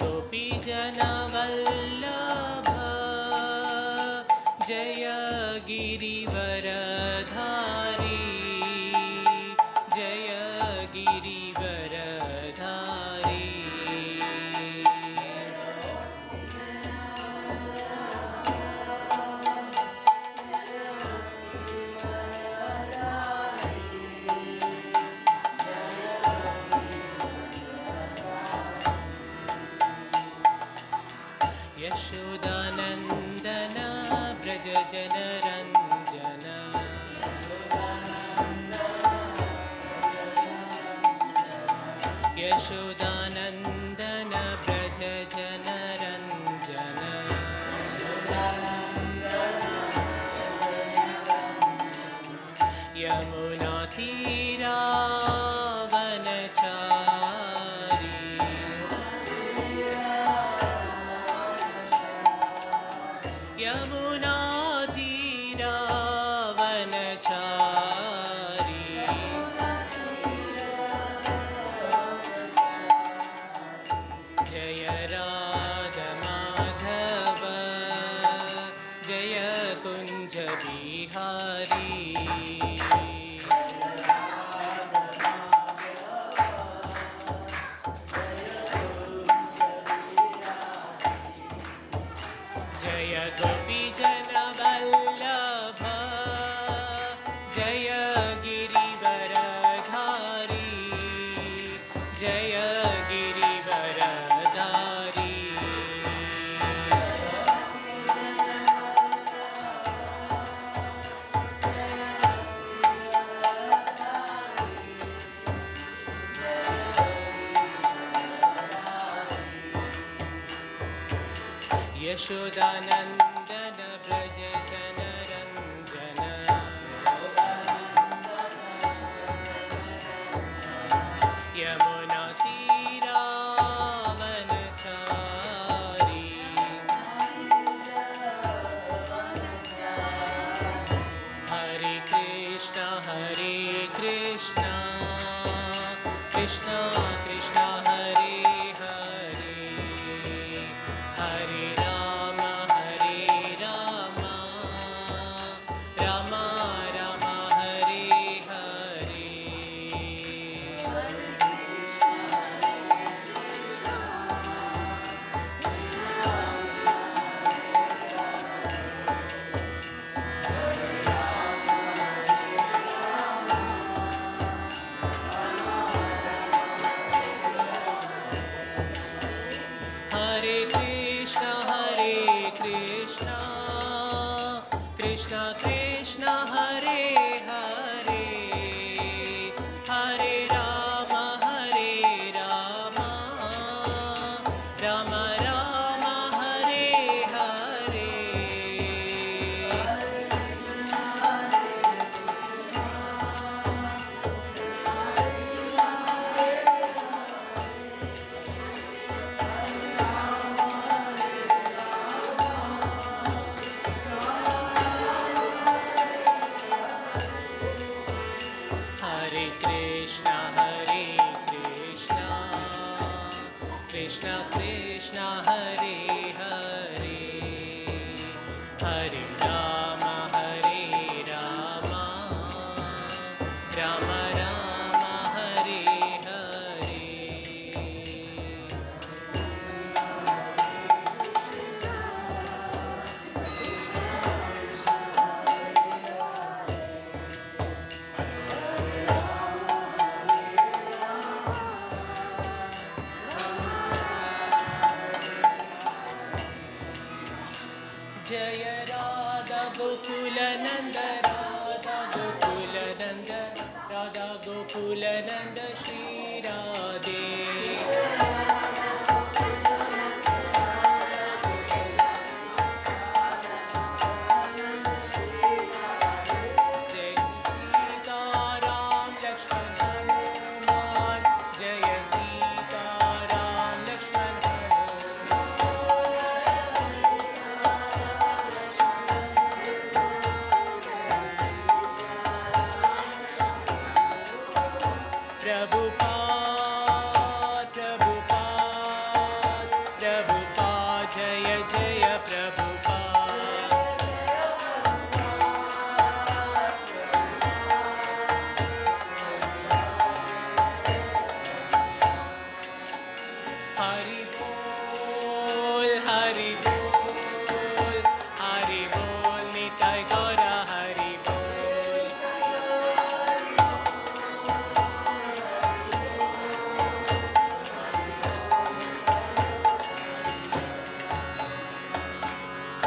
गोपीजनवल्लभ जय गिरिवरधारी जय गिरिवरधारी यशोदानन्दन व्रज जनरञ्जन यशोदानन्दन व्रज जनरञ्जन यमुनातीरावनचारी यमुनातीरावनचारी जय राधमाधव जय कुञ्ज बिहारी जय गोपीजनवल्लभ जय गिरिवरधारी जय गिरिवरधारी यशोदानन्दन व्रज जनरञ्जन यमुनातीरावनचारी हरे Krishna Krishna Krishna Hare Hare Hare Ram Ram Ram Hare Hare Hare Krishna Krishna Krishna Hare Hare Hare Ram Ram Ram Hare Hare Hare Krishna Krishna Krishna Hare Hare Hare Ram Ram Ram Hare Hare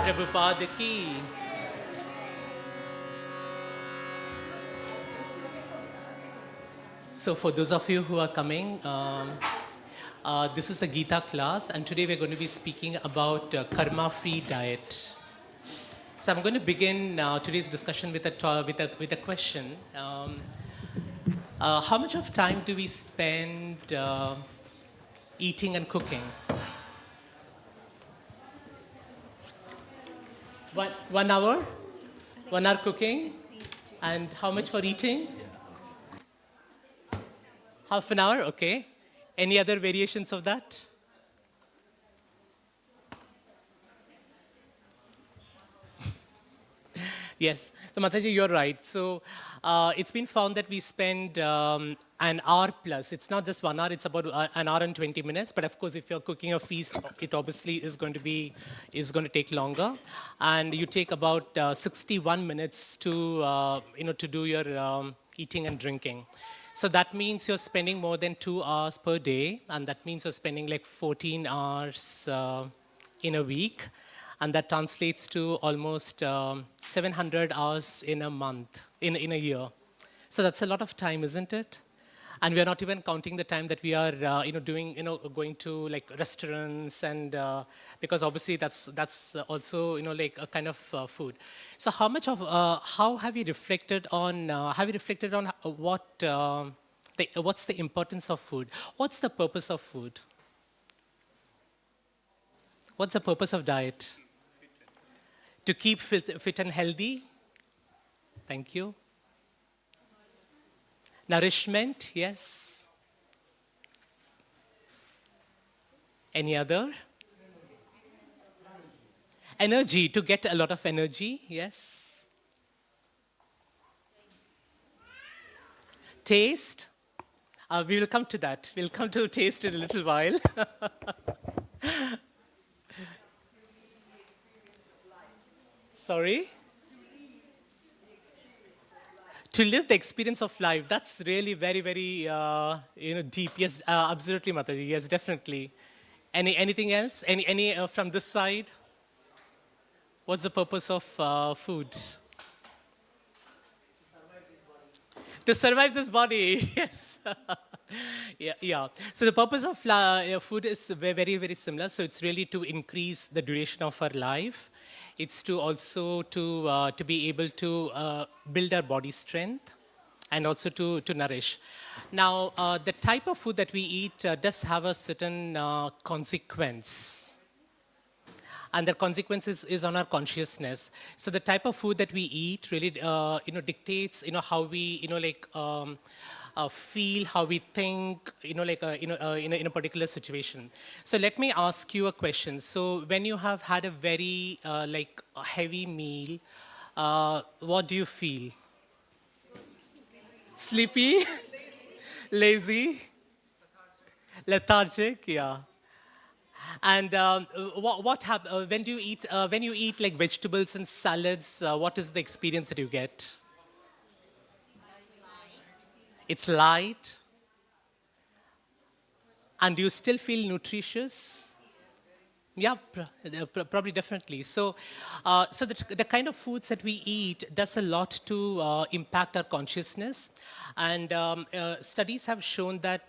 Prabhupada ki. So for those of you who are coming, this is a Gita class, and today we're going to be speaking about karma-free diet. So I'm going to begin today's discussion with a question. How much of time do we spend eating and cooking? 1 hour? 1 hour cooking? And how much for eating? Half an hour? Okay. Any other variations of that? Yes. So Mataji, you're right. So it's been found that we spend an hour plus. It's not just 1 hour, it's about an hour and 20 minutes. But of course, if you're cooking a feast, it obviously is going to take longer. And you take about 61 minutes to do your eating and drinking. So that means you're spending more than 2 hours per day, and that means you're spending like 14 hours in a week, and that translates to almost 700 hours in a month, in a year. So that's a lot of time, isn't it? And we are not even counting the time that we are, going to like restaurants and because obviously that's also like a kind of food. So how have you reflected on what's the importance of food? What's the purpose of food? What's the purpose of diet? To keep fit and healthy. Thank you. Nourishment, yes. Any other? Energy, to get a lot of energy, yes. Taste. We will come to that. We'll come to taste in a little while. Sorry? To live the experience of life, that's really very, very deep. Yes, absolutely, Mataji. Yes, definitely. Anything else? Any from this side? What's the purpose of food? To survive this body, yes. Yeah. So the purpose of food is very, very similar. So it's really to increase the duration of our life. It's to also to be able to build our body strength and also to nourish. Now, the type of food that we eat does have a certain consequence. And the consequences is on our consciousness. So the type of food that we eat really, dictates, how we, feel, how we think, in a particular situation. So let me ask you a question. So when you have had a very, a heavy meal, what do you feel? Sleepy? Lazy? Lethargic? Yeah. And when do you eat? When you eat like vegetables and salads, what is the experience that you get? It's light, and do you still feel nutritious? Yeah, probably definitely. So, the kind of foods that we eat does a lot to impact our consciousness, and studies have shown that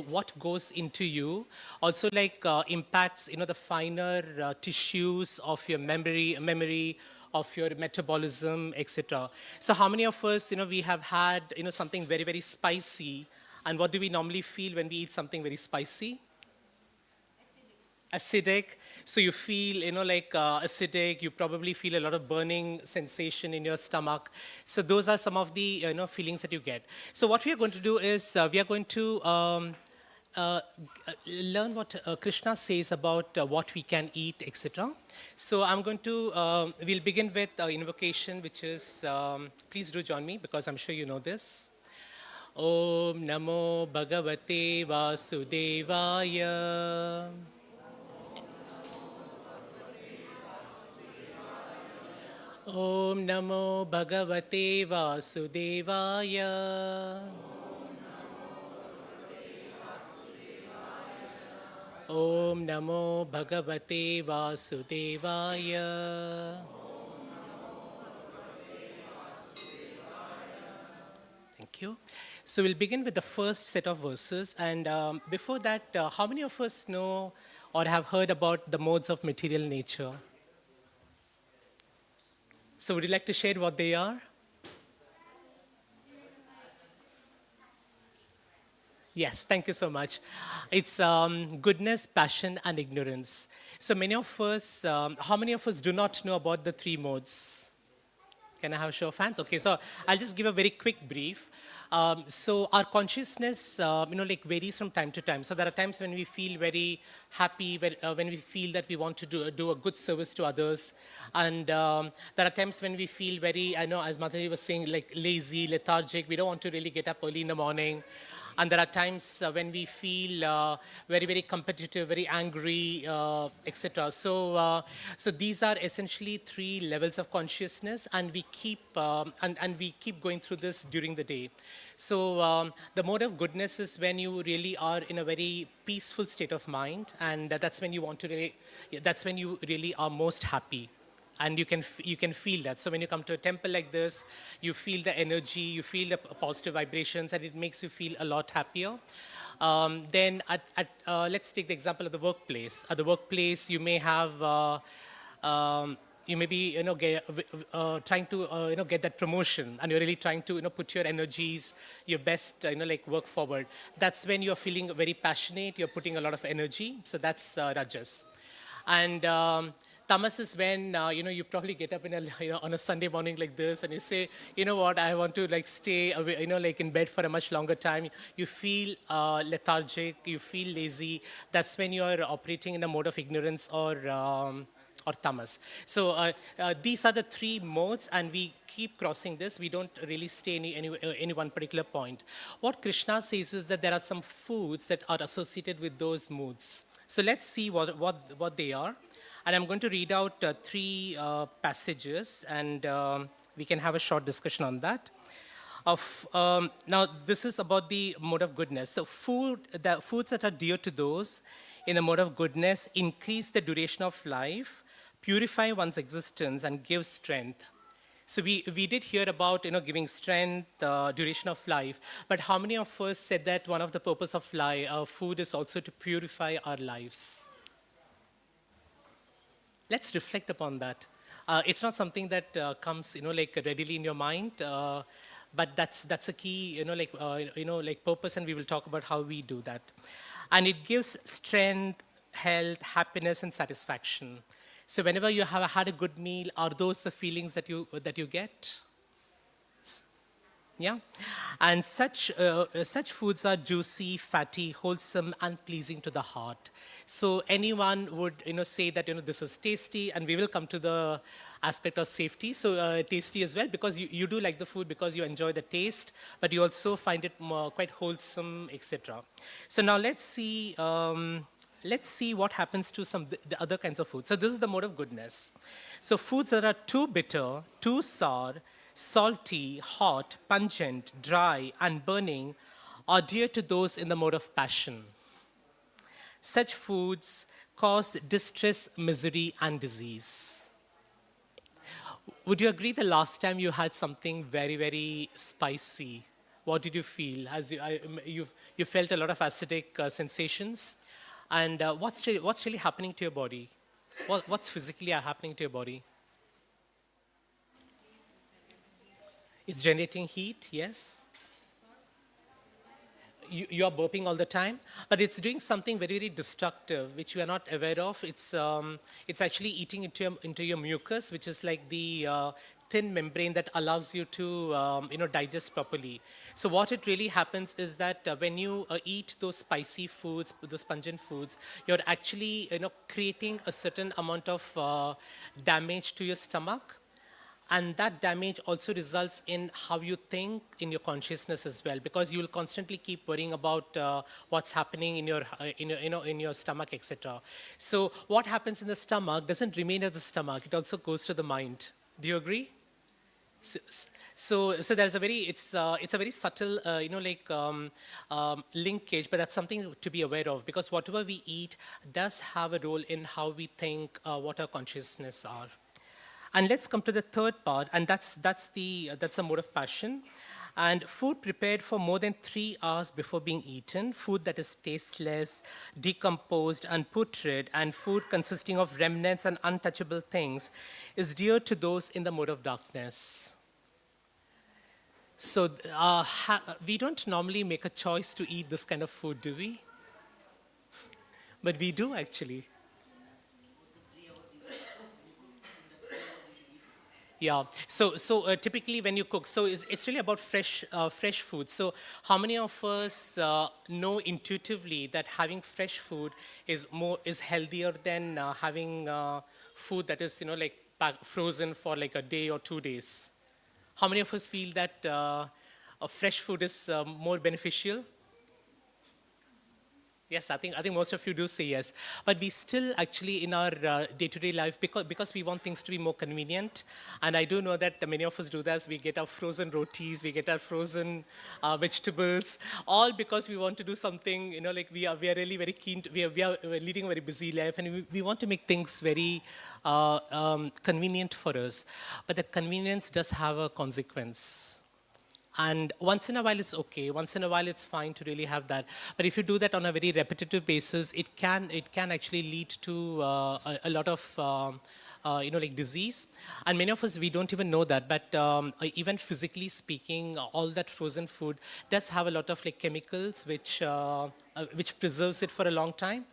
what goes into you also impacts the finer tissues of your memory of your metabolism, etc. So, how many of us we have had something very, very spicy, and what do we normally feel when we eat something very spicy? Acidic. So you feel acidic. You probably feel a lot of burning sensation in your stomach. So those are some of the feelings that you get. So what we are going to do is we are going to learn what Krishna says about what we can eat, etc. So I'm going to we'll begin with invocation, which is please do join me because I'm sure you know this. Om Namo Bhagavate Vasudevaya. Om Namo Bhagavate Vasudevaya. Om Namo Bhagavate Vasudevaya. Thank you. So we'll begin with the first set of verses. And before that, how many of us know or have heard about the modes of material nature? So would you like to share what they are? Yes, thank you so much. It's goodness, passion, and ignorance. So many of us, how many of us do not know about the three modes? Can I have a show of hands? Okay, so I'll just give a very quick brief. So our consciousness, like varies from time to time. So there are times when we feel very happy, when we feel that we want to do a good service to others, and there are times when we feel very, I know, as Mataji was saying, like lazy, lethargic. We don't want to really get up early in the morning. And there are times when we feel very, very competitive, very angry, etc. So these are essentially three levels of consciousness, and we keep and we keep going through this during the day. So the mode of goodness is when you really are in a very peaceful state of mind, and that's when you want to really, that's when you really are most happy. And you can feel that. So when you come to a temple like this, you feel the energy, you feel the positive vibrations, and it makes you feel a lot happier. Then let's take the example of the workplace. At the workplace, you may have you may be trying to get that promotion, and you're really trying to put your energies, your best like work forward. That's when you're feeling very passionate, you're putting a lot of energy. So that's rajas. And tamas is when you probably get up in on a Sunday morning like this, and you say, you know what, I want to like stay away, like in bed for a much longer time. You feel lethargic, you feel lazy. That's when you're operating in a mode of ignorance or tamas. So these are the three modes, and we keep crossing this. We don't really stay any one particular point. What Krishna says is that there are some foods that are associated with those moods. So let's see what they are. And I'm going to read out three passages, and we can have a short discussion on that. Now, this is about the mode of goodness. So the foods that are dear to those in the mode of goodness increase the duration of life, purify one's existence, and give strength. So we did hear about giving strength, duration of life, but how many of us said that one of the purpose of food is also to purify our lives? Let's reflect upon that. It's not something that comes like readily in your mind, but that's a key like purpose, and we will talk about how we do that. And it gives strength, health, happiness, and satisfaction. So whenever you have had a good meal, are those the feelings that you get? Yeah, and such foods are juicy, fatty, wholesome, and pleasing to the heart. So anyone would say that this is tasty, and we will come to the aspect of safety. So tasty as well, because you do like the food because you enjoy the taste, but you also find it quite wholesome, etc. So now let's see. Let's see what happens to the other kinds of food. So this is the mode of goodness. So foods that are too bitter, too sour, salty, hot, pungent, dry, and burning are dear to those in the mode of passion. Such foods cause distress, misery, and disease. Would you agree the last time you had something very, very spicy? What did you feel? You felt a lot of acidic sensations? And what's really happening to your body? What's physically happening to your body? It's generating heat, yes. You are burping all the time, but it's doing something very, very destructive, which you are not aware of. It's actually eating into your mucus, which is like the thin membrane that allows you to digest properly. So what it really happens is that when you eat those spicy foods, those pungent foods, you're actually creating a certain amount of damage to your stomach. And that damage also results in how you think in your consciousness as well, because you will constantly keep worrying about what's happening in your stomach, etc. So what happens in the stomach doesn't remain at the stomach; it also goes to the mind. Do you agree? So there's a very it's a very subtle linkage, but that's something to be aware of, because whatever we eat does have a role in how we think, what our consciousness are. And let's come to the third part, and that's the mode of passion. And food prepared for more than 3 hours before being eaten, food that is tasteless, decomposed, and putrid, and food consisting of remnants and untouchable things, is dear to those in the mode of darkness. So we don't normally make a choice to eat this kind of food, do we? But we do actually. Yeah. So typically when you cook, so it's really about fresh food. So how many of us know intuitively that having fresh food is healthier than having food that is like frozen for like a day or 2 days? How many of us feel that fresh food is more beneficial? Yes, I think most of you do say yes. But we still actually in our day-to-day life, because we want things to be more convenient, and I do know that many of us do that. We get our frozen rotis, we get our frozen vegetables, all because we want to do something, like we are really very keen to, we're leading a very busy life, and we want to make things very convenient for us. But the convenience does have a consequence. And once in a while it's okay. Once in a while it's fine to really have that. But if you do that on a very repetitive basis, it can actually lead to a lot of like disease. And many of us, we don't even know that. But even physically speaking, all that frozen food does have a lot of like chemicals which preserves it for a long time.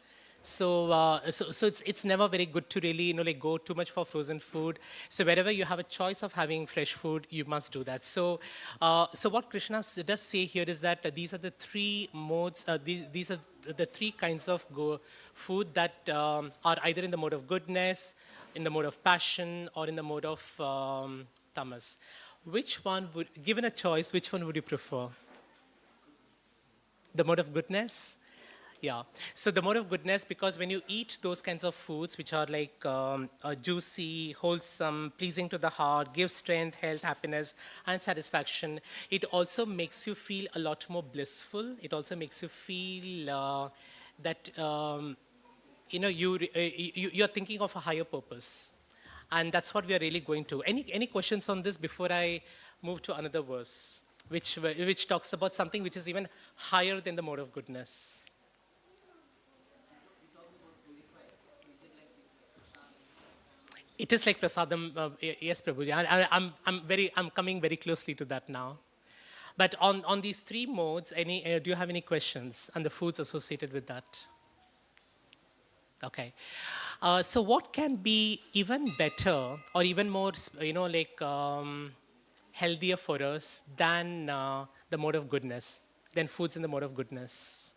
So it's never very good to really like go too much for frozen food. So wherever you have a choice of having fresh food, you must do that. So what Krishna does say here is that these are the three modes. These are the three kinds of food that are either in the mode of goodness, in the mode of passion, or in the mode of tamas. Which one would, given a choice, which one would you prefer? The mode of goodness? Yeah. So the mode of goodness, because when you eat those kinds of foods, which are like juicy, wholesome, pleasing to the heart, give strength, health, happiness, and satisfaction, it also makes you feel a lot more blissful. It also makes you feel that you're thinking of a higher purpose, and that's what we are really going to. Any questions on this before I move to another verse, which talks about something which is even higher than the mode of goodness? It is like prasadam, yes, Prabhuji. I'm coming very closely to that now. But on these three modes, do you have any questions on the foods associated with that? Okay. So what can be even better or even more, healthier for us than the mode of goodness, than foods in the mode of goodness?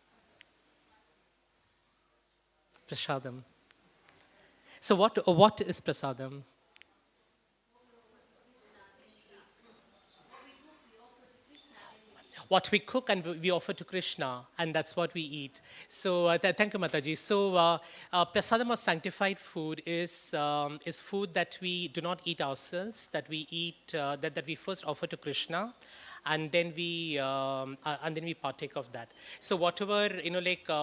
Prasadam. So what is prasadam? What we cook and we offer to Krishna, and that's what we eat. So thank you, Mataji. So prasadam or sanctified food is food that we do not eat ourselves, that we eat that we first offer to Krishna, and then we partake of that. So whatever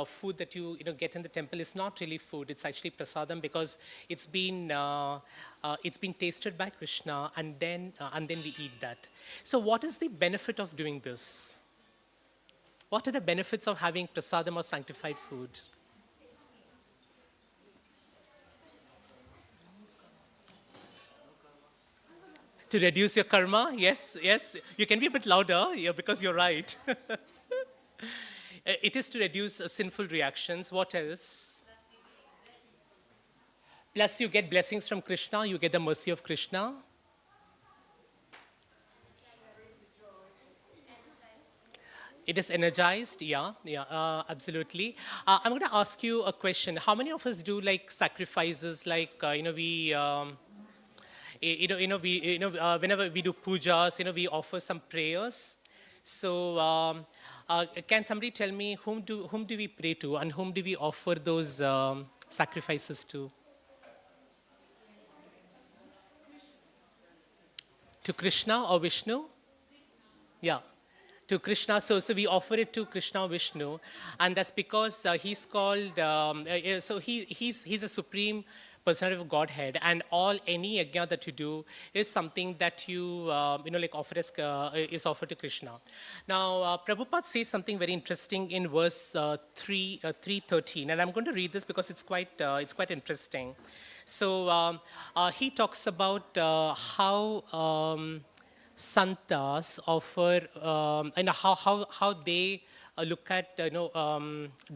food that you get in the temple is not really food; it's actually prasadam, because it's been tasted by Krishna, and then we eat that. So what is the benefit of doing this? What are the benefits of having prasadam or sanctified food? To reduce your karma? Yes, yes. You can be a bit louder, yeah, because you're right. It is to reduce sinful reactions. What else? Plus, you get blessings from Krishna. You get the mercy of Krishna. It is energized, yeah, absolutely. I'm going to ask you a question. How many of us do like sacrifices, like whenever we do pujas, we offer some prayers. So can somebody tell me whom do we pray to, and whom do we offer those sacrifices to? To Krishna or Vishnu? Yeah, to Krishna. So we offer it to Krishna or Vishnu, and that's because he's called. So he's a supreme personality of Godhead, and any yajna that you do is something that you like offer as is offered to Krishna. Now Prabhupada says something very interesting in verse 313, and I'm going to read this because it's quite interesting. So he talks about how. Santas offer, and how they look at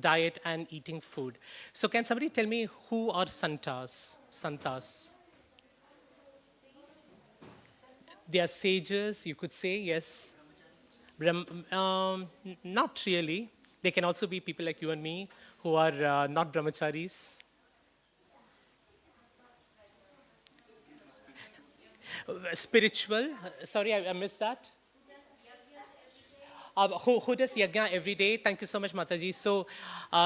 diet and eating food. So can somebody tell me who are santas? Santas. They are sages, you could say, yes. Not really. They can also be people like you and me who are not brahmacharis. Spiritual. Sorry, I missed that. Who does yajna every day? Thank you so much, Mataji. So,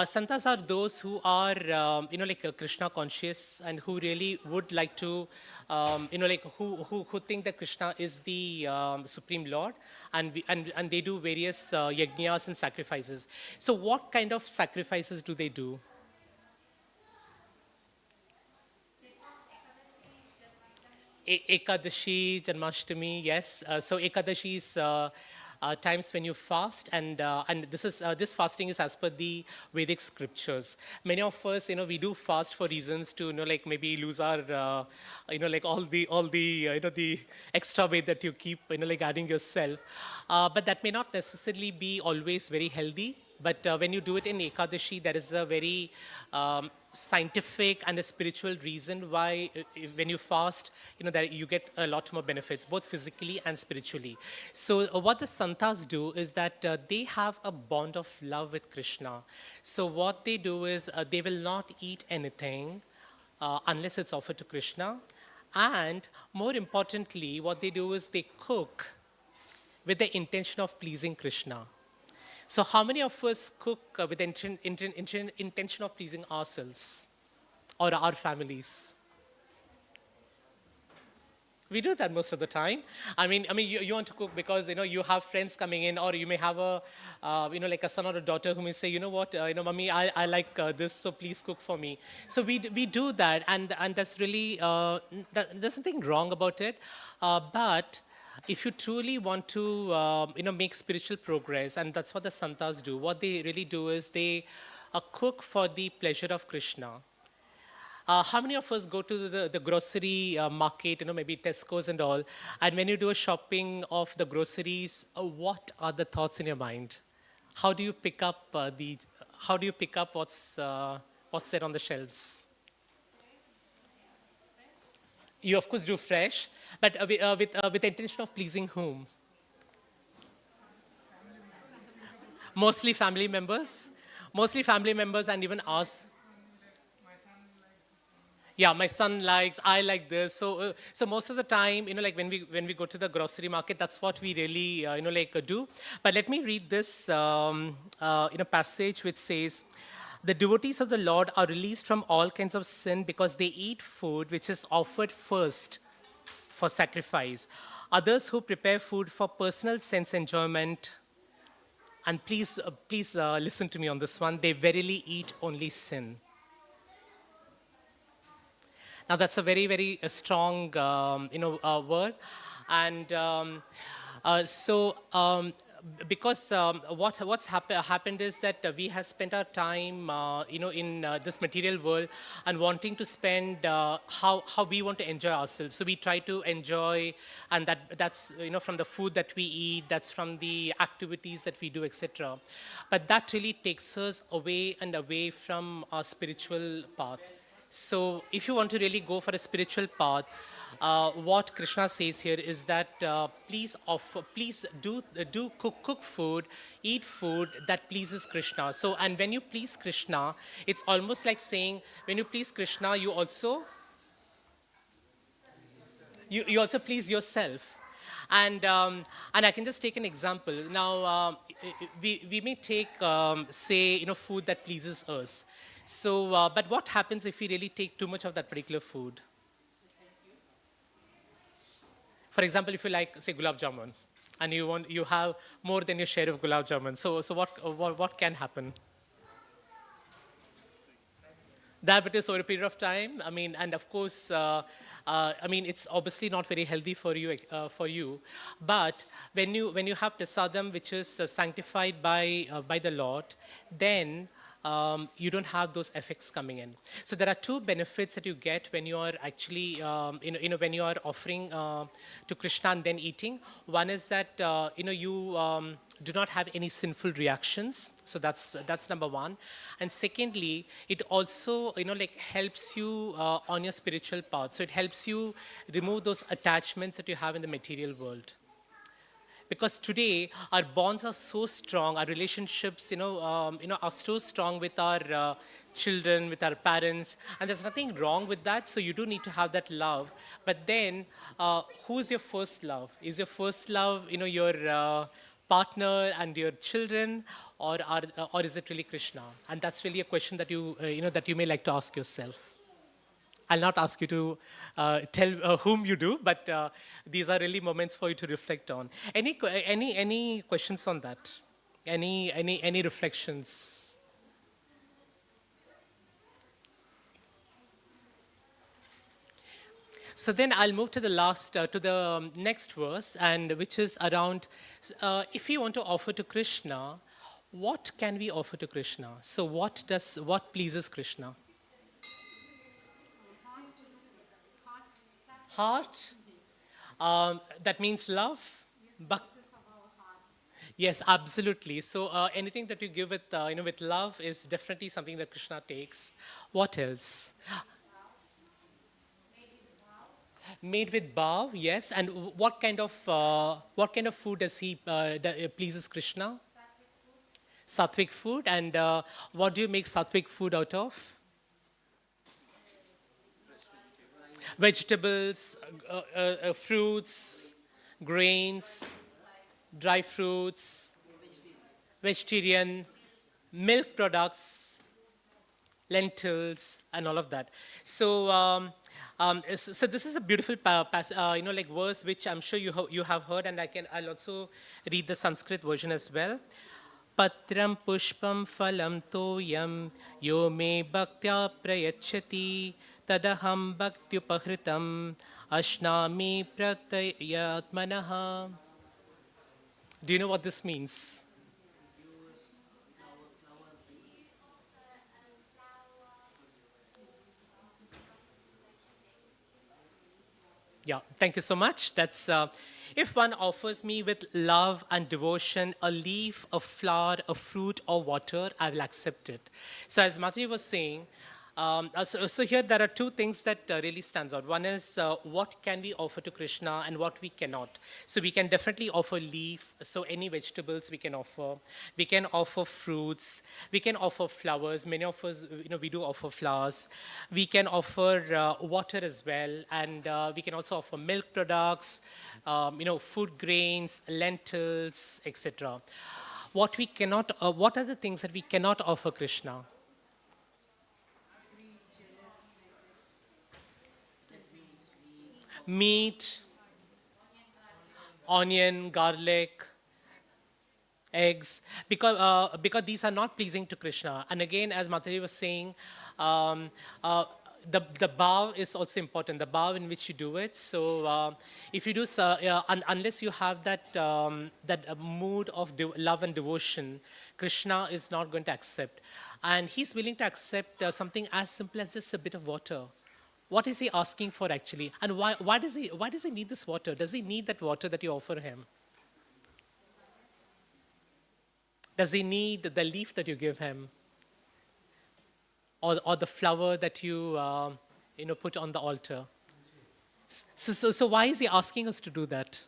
santas are those who are, like Krishna conscious and who really would like to, like who think that Krishna is the supreme Lord, and they do various yajnas and sacrifices. So, what kind of sacrifices do they do? Ekadashi, Janmashtami, yes. So Ekadashi is times when you fast, and this fasting is as per the Vedic scriptures. Many of us, we do fast for reasons to, like maybe lose our, like all the the extra weight that you keep, like adding yourself. But that may not necessarily be always very healthy. But when you do it in Ekadashi, there is a very scientific and a spiritual reason why when you fast, that you get a lot more benefits, both physically and spiritually. So what the santas do is that they have a bond of love with Krishna. So what they do is they will not eat anything unless it's offered to Krishna. And more importantly, what they do is they cook with the intention of pleasing Krishna. So how many of us cook with the intention of pleasing ourselves or our families? We do that most of the time. I mean, you want to cook because you have friends coming in, or you may have a, like a son or a daughter who may say, what, mommy, I like this, so please cook for me. So we do that, and that's really there's nothing wrong about it, but if you truly want to, make spiritual progress, and that's what the santas do, what they really do is they cook for the pleasure of Krishna. How many of us go to the grocery market, maybe Tesco's and all, and when you do a shopping of the groceries, what are the thoughts in your mind? How do you pick up what's there on the shelves? You of course do fresh, but with the intention of pleasing whom? Mostly family members. Mostly family members, and even us. Yeah, my son likes, I like this. So most of the time, like when we go to the grocery market, that's what we really, do. But let me read this, passage which says, "The devotees of the Lord are released from all kinds of sin because they eat food which is offered first for sacrifice. Others who prepare food for personal sense enjoyment," and please listen to me on this one, "they verily eat only sin." Now that's a very, very strong, word, and because what's happened is that we have spent our time, in this material world, and wanting to spend how we want to enjoy ourselves. So we try to enjoy, and that's from the food that we eat, that's from the activities that we do, etc. But that really takes us away and away from our spiritual path. So if you want to really go for a spiritual path, what Krishna says here is that please cook food, eat food that pleases Krishna. So, and when you please Krishna, it's almost like saying, when you please Krishna, you also please yourself. And I can just take an example. Now, we may take, say, food that pleases us. So, but what happens if we really take too much of that particular food? For example, if you like, say, gulab jamun, and you have more than your share of gulab jamun, so what can happen? Diabetes over a period of time. I mean, and of course, I mean, it's obviously not very healthy for you. But when you have prasadam, which is sanctified by the Lord, then you don't have those effects coming in. So there are two benefits that you get when you are actually, when you are offering to Krishna and then eating. One is that you do not have any sinful reactions. So that's number one. And secondly, it also helps you on your spiritual path. So it helps you remove those attachments that you have in the material world. Because today our bonds are so strong, our relationships, are so strong with our children, with our parents, and there's nothing wrong with that. So you do need to have that love. But then, who's your first love? Is your first love, your partner and your children, or is it really Krishna? And that's really a question that that you may like to ask yourself. I'll not ask you to tell whom you do, but these are really moments for you to reflect on. Any questions on that? Any reflections? So then I'll move to the next verse, and which is around, if we want to offer to Krishna, what can we offer to Krishna? So what pleases Krishna? Heart. That means love. Yes, absolutely. So anything that you give with love is definitely something that Krishna takes. What else? Made with bhav, yes. And what kind of food does he pleases Krishna? Sattvic food. And what do you make sattvic food out of? Vegetables, fruits, grains, dry fruits, vegetarian, milk products, lentils, and all of that. So, so this is a beautiful verse which I'm sure you have heard, and I'll also read the Sanskrit version as well. Patram pushpam phalam toyam yo me bhaktya prayachati tadaham bhaktyupahritam ashnami pratyatmanaha. Do you know what this means? Yeah, thank you so much. That's if one offers me with love and devotion a leaf, a flower, a fruit, or water, I will accept it. So as Mataji was saying, so here there are two things that really stands out. One is what can we offer to Krishna and what we cannot. So we can definitely offer leaf, so any vegetables we can offer. We can offer fruits. We can offer flowers. Many of us, we do offer flowers. We can offer water as well, and we can also offer milk products, food grains, lentils, etc. What we cannot, what are the things that we cannot offer Krishna? Meat, onion, garlic, eggs, because these are not pleasing to Krishna. And again, as Mataji was saying, the bhav is also important, the bhav in which you do it. So if you do, unless you have that mood of love and devotion, Krishna is not going to accept. And he's willing to accept something as simple as just a bit of water. What is he asking for actually? And why does he need this water? Does he need that water that you offer him? Does he need the leaf that you give him? Or the flower that you put on the altar? So why is he asking us to do that?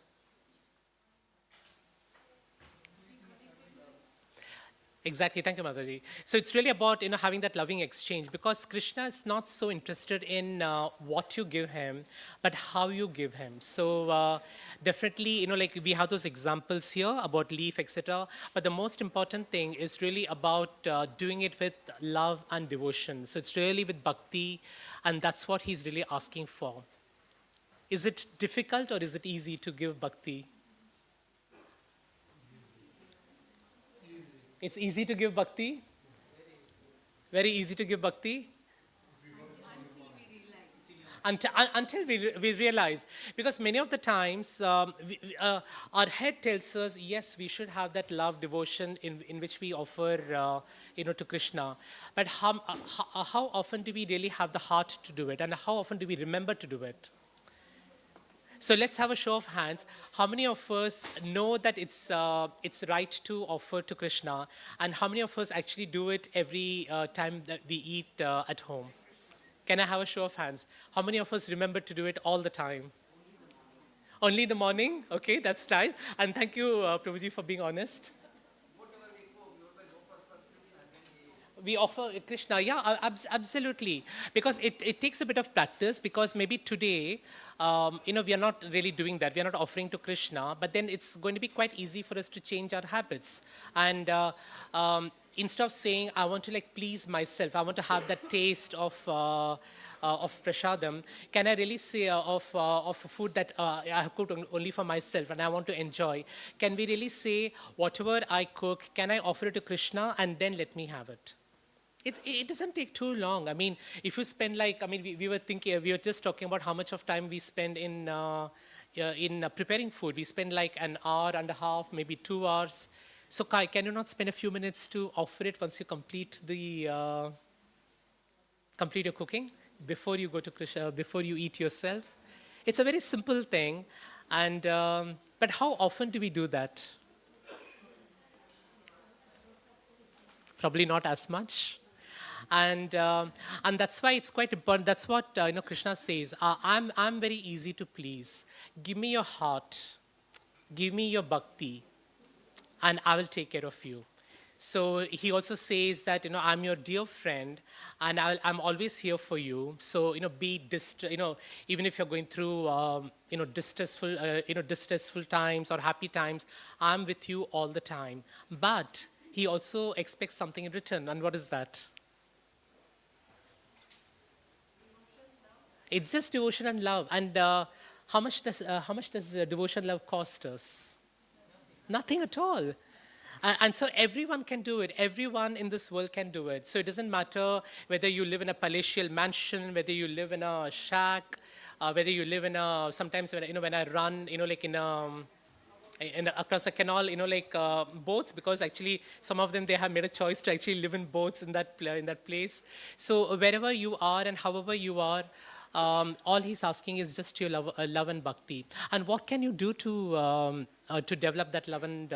Exactly, thank you, Mataji. So it's really about having that loving exchange, because Krishna is not so interested in what you give him, but how you give him. So definitely, we have those examples here about leaf, etc. But the most important thing is really about doing it with love and devotion. So it's really with bhakti, and that's what he's really asking for. Is it difficult or is it easy to give bhakti? It's easy to give bhakti? Very easy to give bhakti? Until we realize, because many of the times our head tells us, yes, we should have that love, devotion in which we offer, to Krishna. But how often do we really have the heart to do it? And how often do we remember to do it? So let's have a show of hands. How many of us know that it's right to offer to Krishna? And how many of us actually do it every time that we eat at home? Can I have a show of hands? How many of us remember to do it all the time? Only in the morning? Okay, that's nice. And thank you, Prabhuji, for being honest. We offer Krishna, yeah, absolutely. Because it takes a bit of practice, because maybe today, we are not really doing that. We are not offering to Krishna, but then it's going to be quite easy for us to change our habits. And instead of saying, I want to please myself, I want to have that taste of prasadam, can I really say of food that I have cooked only for myself and I want to enjoy? Can we really say, whatever I cook, can I offer it to Krishna and then let me have it? It doesn't take too long. I mean, if you spend we were just talking about how much of time we spend in preparing food. We spend an hour and a half, maybe 2 hours. So Kai, can you not spend a few minutes to offer it once you complete your cooking, before you go to Krishna, before you eat yourself? It's a very simple thing, and but how often do we do that? Probably not as much. And that's why it's quite important. That's what Krishna says. I'm very easy to please. Give me your heart, give me your bhakti, and I will take care of you. So he also says that I'm your dear friend, and I'm always here for you. So even if you're going through distressful times or happy times, I'm with you all the time. But he also expects something in return, and what is that? It's just devotion and love. And how much does devotion love cost us? Nothing at all. And so everyone can do it. Everyone in this world can do it. So it doesn't matter whether you live in a palatial mansion, whether you live in a shack, whether you live in sometimes when I run, across the canal, boats, because actually some of them, they have made a choice to actually live in boats in that place. So wherever you are and however you are, all he's asking is just your love and bhakti. And what can you do to develop that love and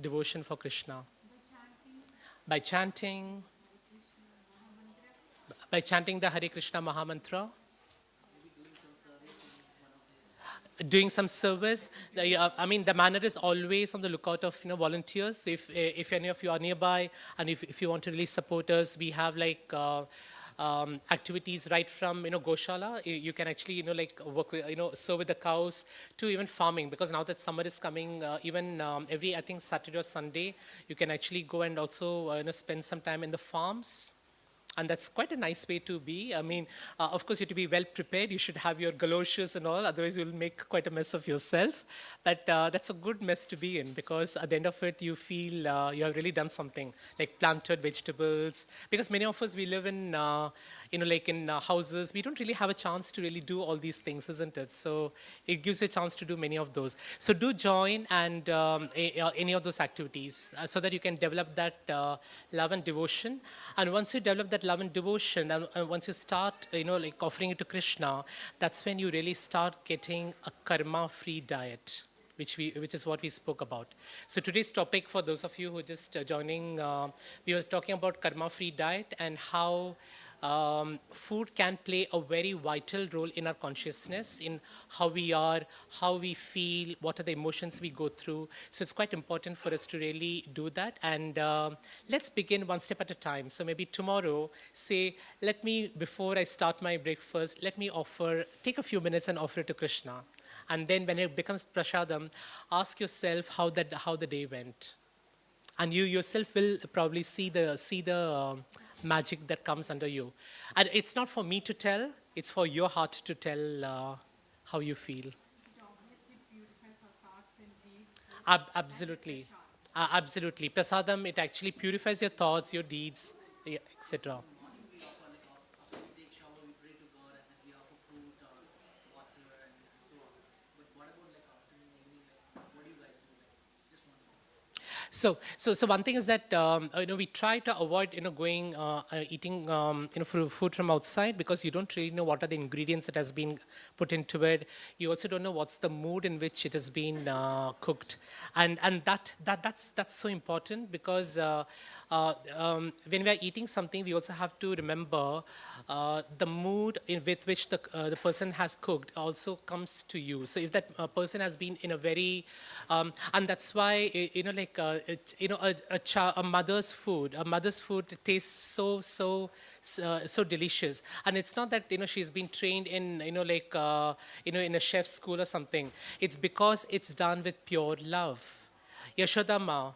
devotion for Krishna? By chanting. By chanting the Hare Krishna Mahamantra. Doing some service. The manor is always on the lookout of volunteers. So if any of you are nearby and if you want to really support us, we have activities right from Goshala. You can actually work with serve with the cows, to even farming, because now that summer is coming, even every I think Saturday or Sunday you can actually go and also spend some time in the farms. And that's quite a nice way to be. Of course, you have to be well prepared. You should have your galoshes and all, otherwise you'll make quite a mess of yourself. But that's a good mess to be in, because at the end of it, you feel you have really done something, like planted vegetables. Because many of us, we live in, in houses. We don't really have a chance to really do all these things, isn't it? So it gives you a chance to do many of those. So do join and any of those activities so that you can develop that love and devotion. And once you develop that love and devotion, and once you start, offering it to Krishna, that's when you really start getting a karma-free diet, which is what we spoke about. So today's topic, for those of you who are just joining, we were talking about karma-free diet and how food can play a very vital role in our consciousness, in how we are, how we feel, what are the emotions we go through. So it's quite important for us to really do that. And let's begin one step at a time. So maybe tomorrow, say, before I start my breakfast, take a few minutes and offer it to Krishna. And then when it becomes prasadam, ask yourself how the day went. And you yourself will probably see the magic that comes under you. And it's not for me to tell, it's for your heart to tell how you feel. It obviously purifies our thoughts and deeds. So Absolutely. prasad. Absolutely. Prasadam, it actually purifies your thoughts, your deeds, yeah, etc. So one thing is that we try to avoid going eating food from outside, because you don't really know what are the ingredients that has been put into it. You also don't know what's the mood in which it has been cooked, and that's so important, because when we are eating something, we also have to remember the mood with which the person has cooked also comes to you. So if that person has been in a very and that's why a mother's food tastes so delicious. And it's not that she's been trained in in a chef's school or something. It's because it's done with pure love. Yashoda Ma,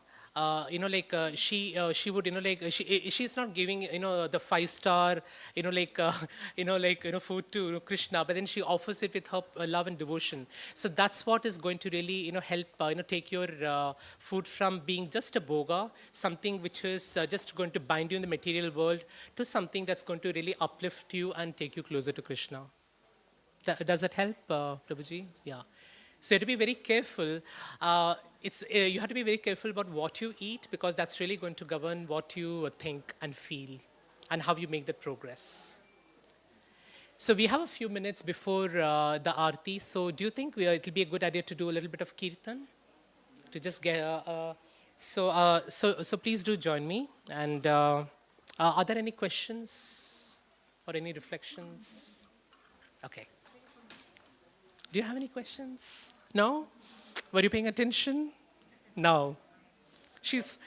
she would she's not giving the 5 star food to Krishna, but then she offers it with her love and devotion. So that's what is going to really help take your food from being just a boga, something which is just going to bind you in the material world, to something that's going to really uplift you and take you closer to Krishna. Does that help, Prabhuji? Yeah. So you have to be very careful. You have to be very careful about what you eat, because that's really going to govern what you think and feel, and how you make that progress. So we have a few minutes before the Aarti. So do you think it'll be a good idea to do a little bit of Kirtan? To just get. So please do join me. And are there any questions or any reflections? Okay. Do you have any questions? No? Were you paying attention? No. She's.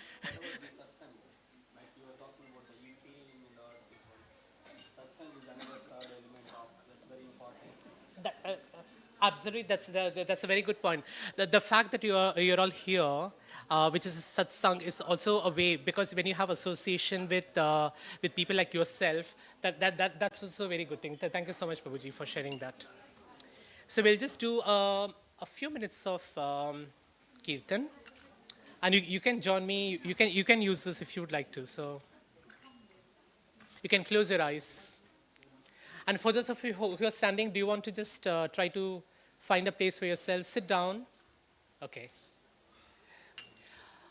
Absolutely, that's a very good point. The fact that you're all here, which is a satsang, is also a way, because when you have association with people like yourself, that's also a very good thing. Thank you so much, Prabhuji, for sharing that. So we'll just do a few minutes of kirtan, and you can join me. You can use this if you would like to. So you can close your eyes. And for those of you who are standing, do you want to just try to find a place for yourself? Sit down. Okay.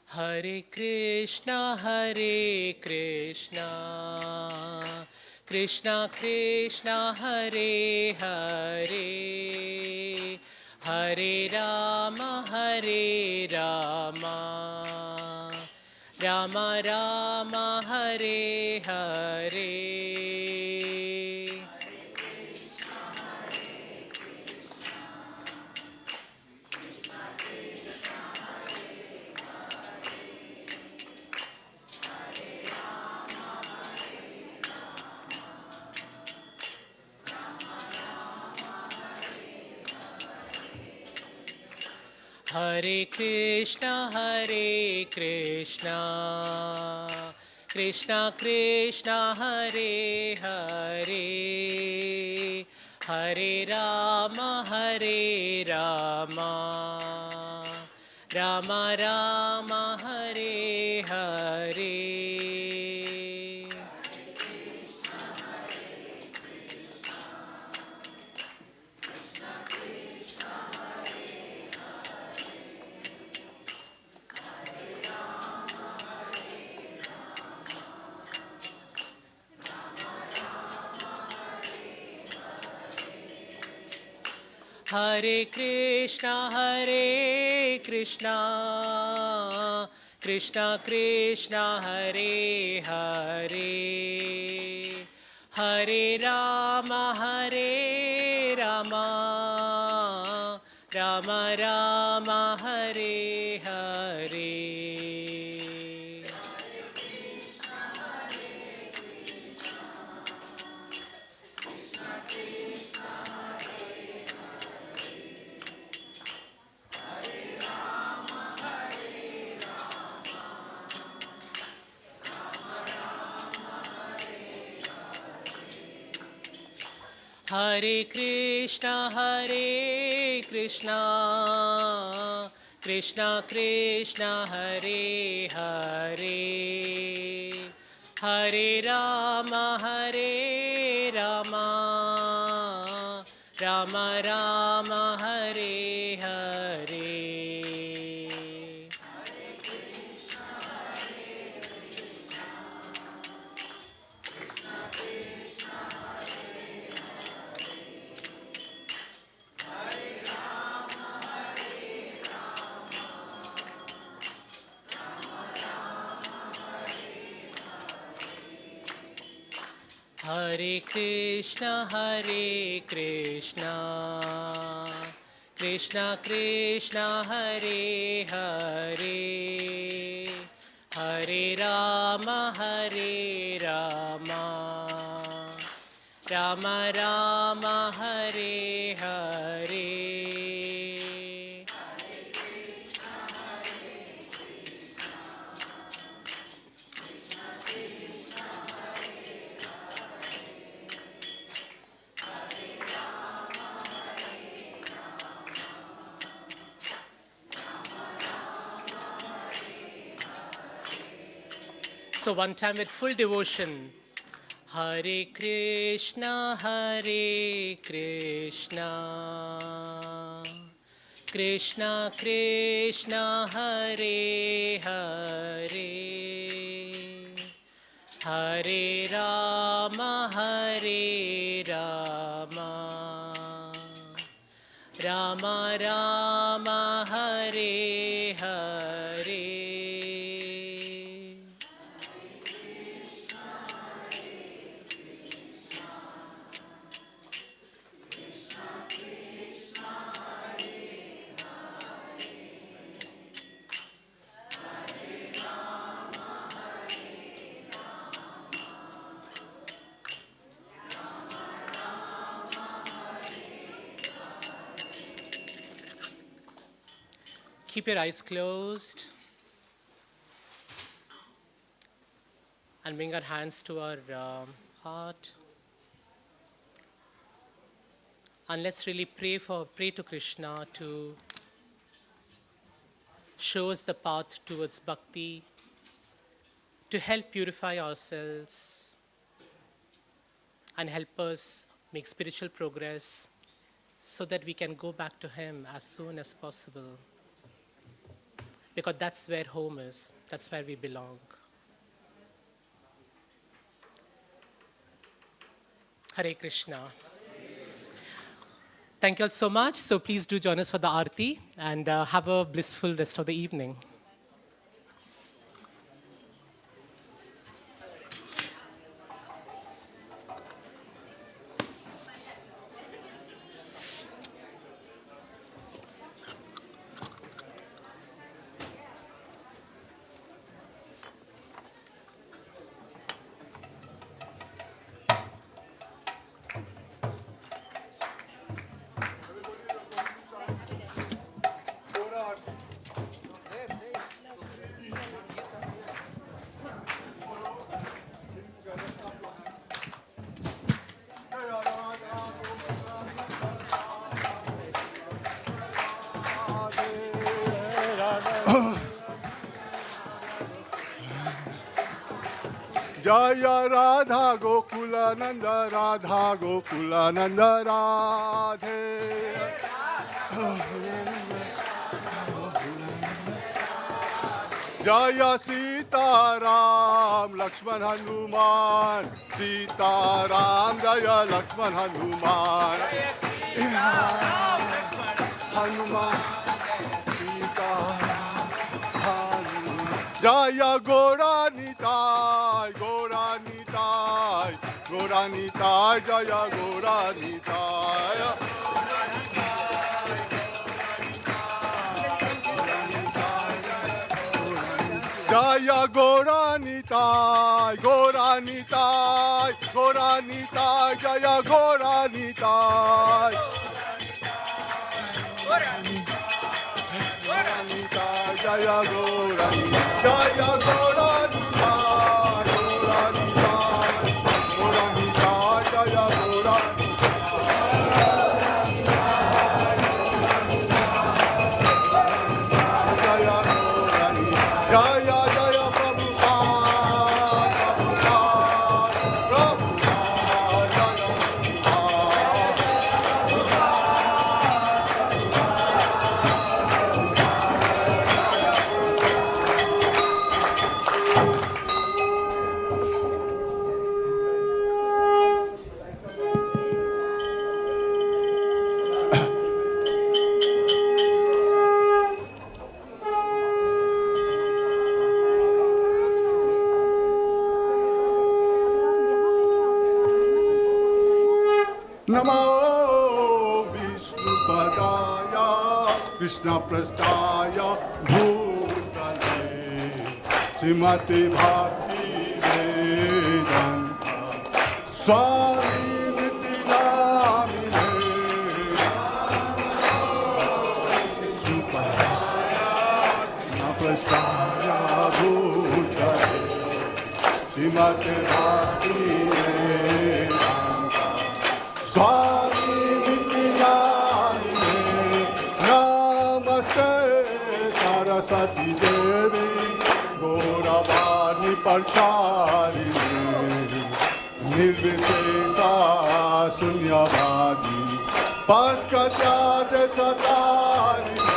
Hare Krishna, Hare Krishna, Krishna Krishna, Hare Hare, Hare Rama, Hare Rama, Rama Rama, Hare Hare. Hare Krishna, Hare Krishna, Krishna Krishna, Hare Hare, Hare Rama, Hare Rama, Rama Rama, Hare Hare. Hare Krishna, Hare Krishna, Krishna Krishna, Hare Hare, Hare Rama, Hare Rama, Rama Rama, Hare Hare. Hare Krishna, Krishna Krishna, Hare Hare, Hare Rama, Rama Rama, Hare Hare. Hare Krishna, Krishna Krishna, Hare Hare, Hare Rama, Rama Rama, Hare Hare. So one time with full devotion. Hare Krishna, Krishna Krishna, Hare Hare, Hare Rama, Rama Rama, Hare Hare. Keep your eyes closed and bring our hands to our heart. And let's really pray to Krishna to show us the path towards bhakti, to help purify ourselves and help us make spiritual progress so that we can go back to Him as soon as possible. Because that's where home is, that's where we belong. Hare Krishna. Thank you all so much. So please do join us for the Aarti and have a blissful rest of the evening. Jaya Radha Gokulananda Radha Gokulananda Radhe Jaya Sita Ram Lakshman Hanuman Sita Ram Jaya Lakshman Hanuman Hanuman Sita Hanuman Jaya Goranitai Goranitai Goranitai Jaya Goranitai Jaya Goranitai, Goranitai, Goranitai, Jaya Goranitai. Goranitai, Jaya Goranitai, Jaya Goranitai, Goranitai, Goranitai, Jaya Goranitai. Namo Vishnupadaya Krishna Prastaya Bhutale Srimati Bhakti Vedanta Swami Niti Namine Krishna Prastaya Bhutale Srimati Bhakti Vedanta Swami Vidyamine Namaste Saraswati Devi Gauravani Parcharini Nirvishesha Sunyavadi Paskatyate Satarine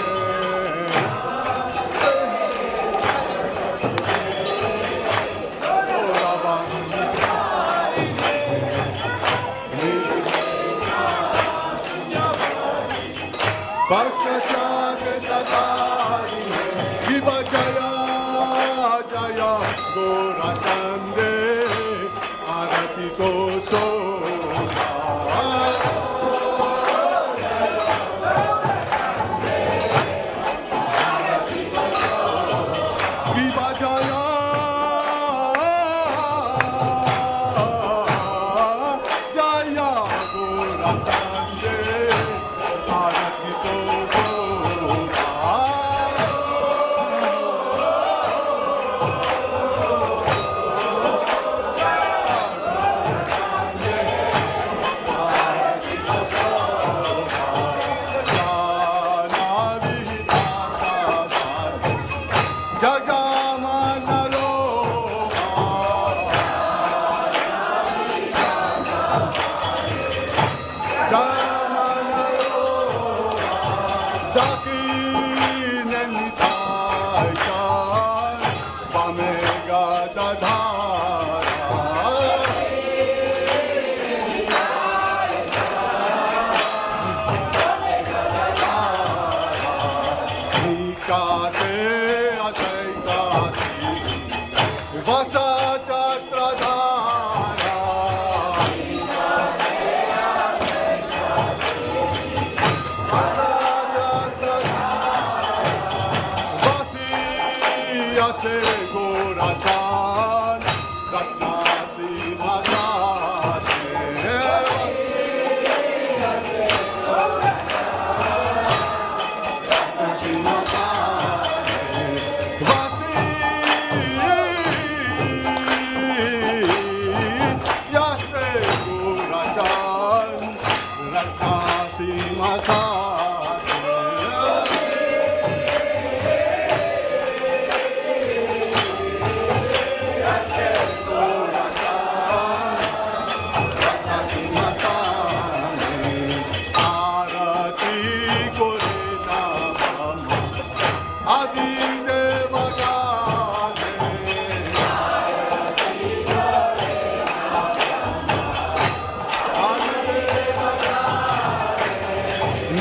Paskatyate Satarine Shiva Jaya Jaya Gaurachande Arati Koso Shiva Jaya Jaya Gaurachande Arati Koso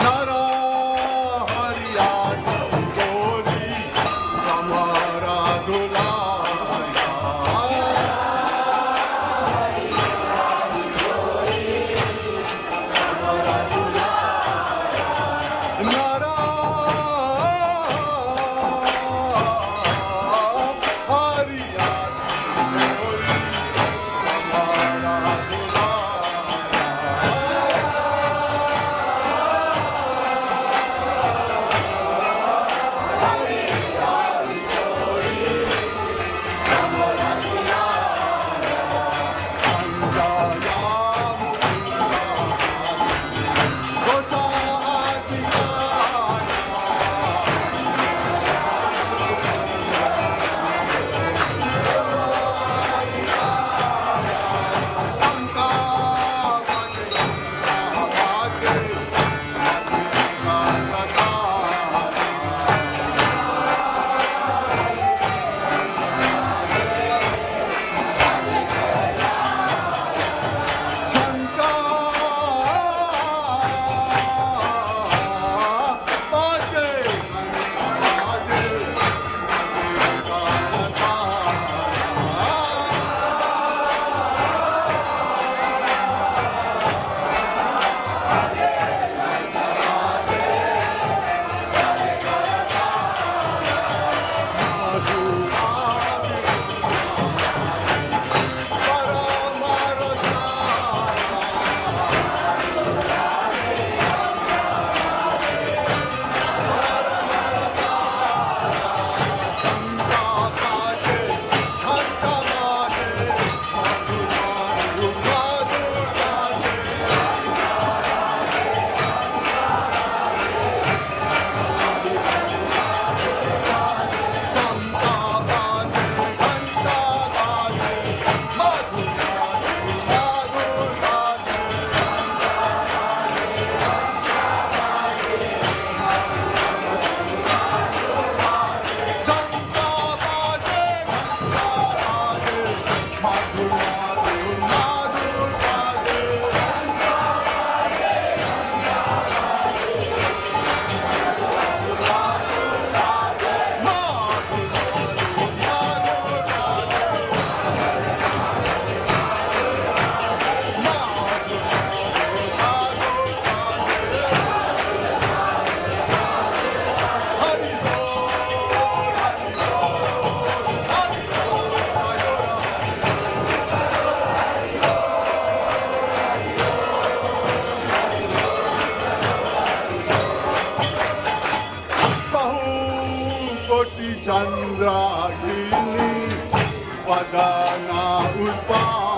Nara Chandragini Vadana Utpala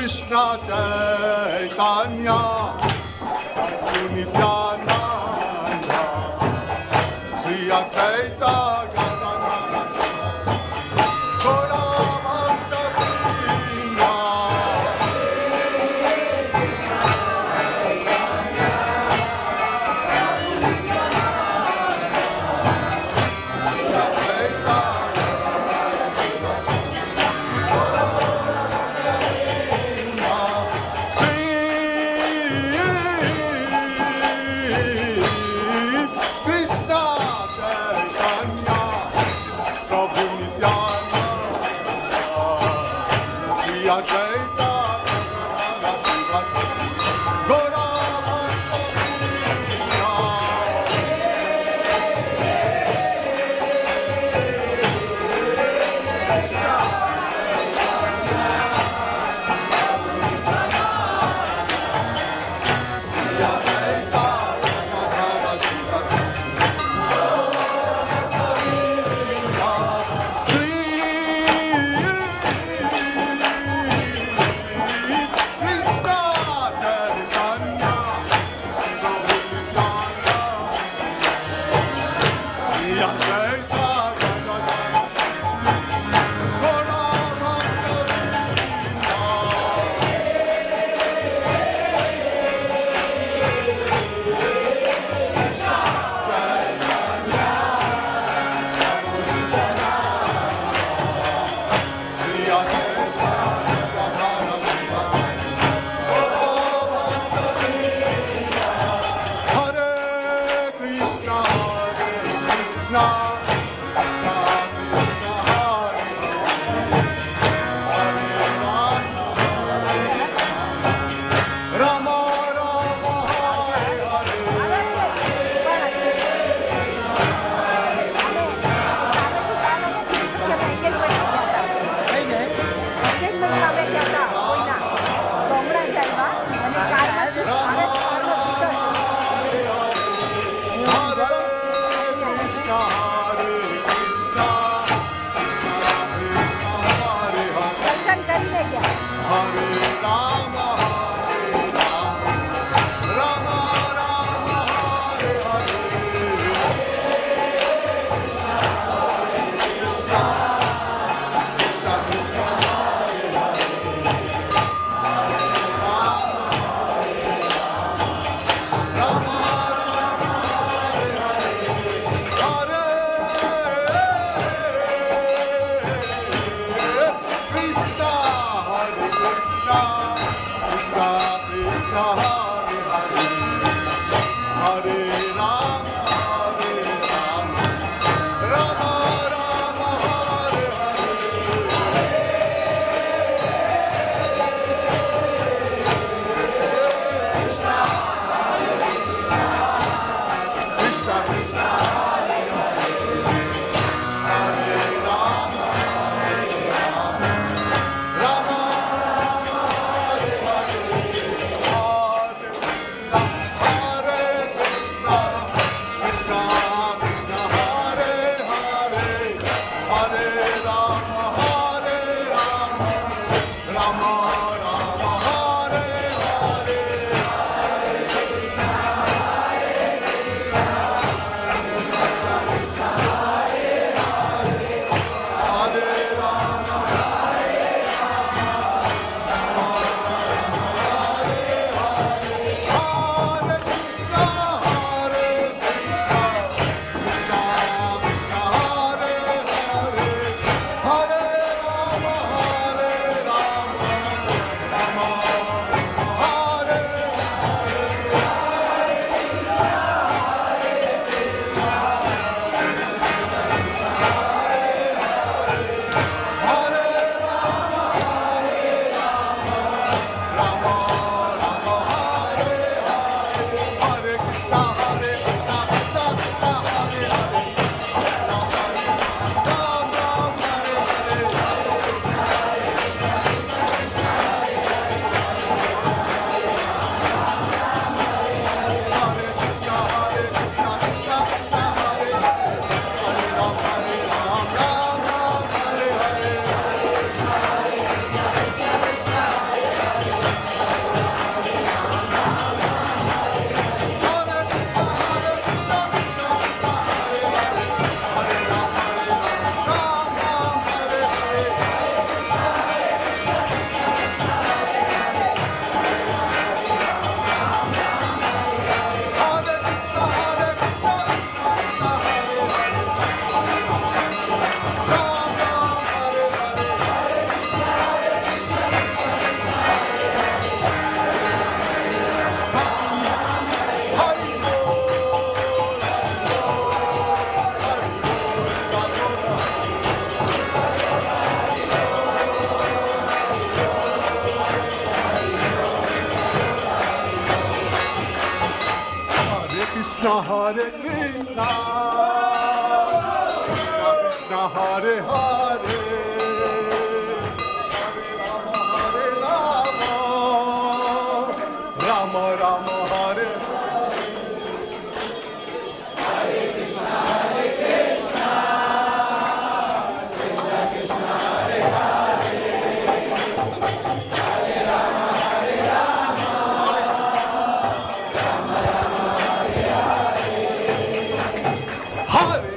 Krishna Chaitanya Nityananda Sri Advaita Gadadhara Gaura Bhakta Vrinda Krishna Krishna Hare Krishna Krishna Krishna Hare Hare Hare Rama Rama Rama Hare Hare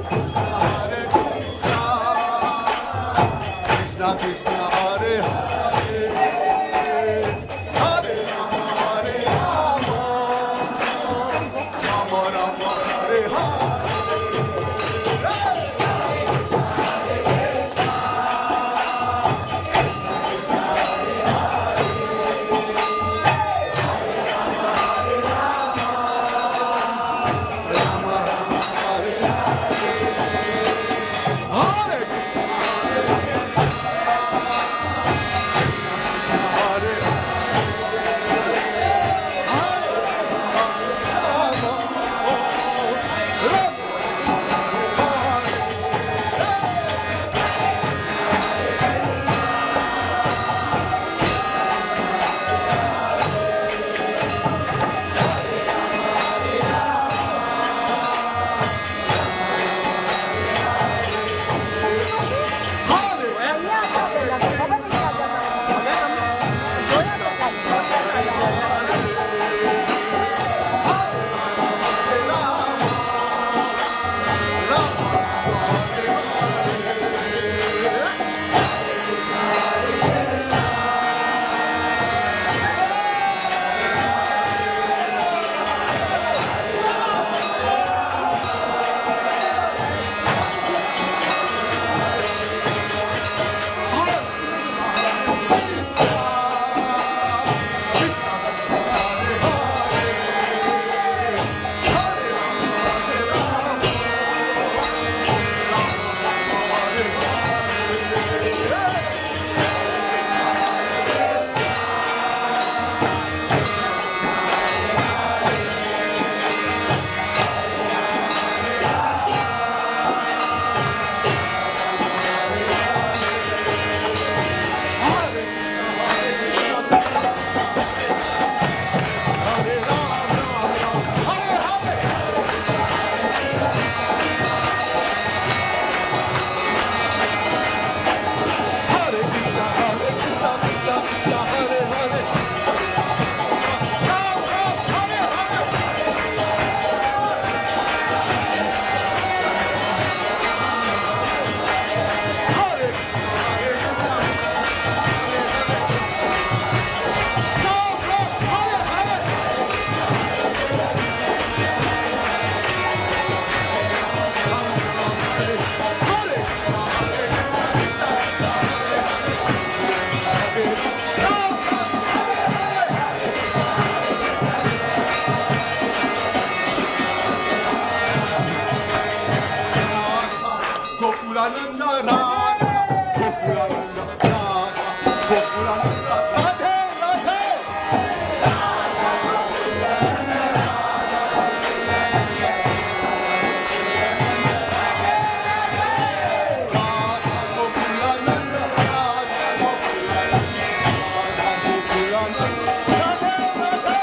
Gokulananda Radha, Gokulananda Radha, Gokulananda Radhe, Radhe. Gokulananda Radha, Gokulananda Radha, Gokulananda Radhe, Radhe.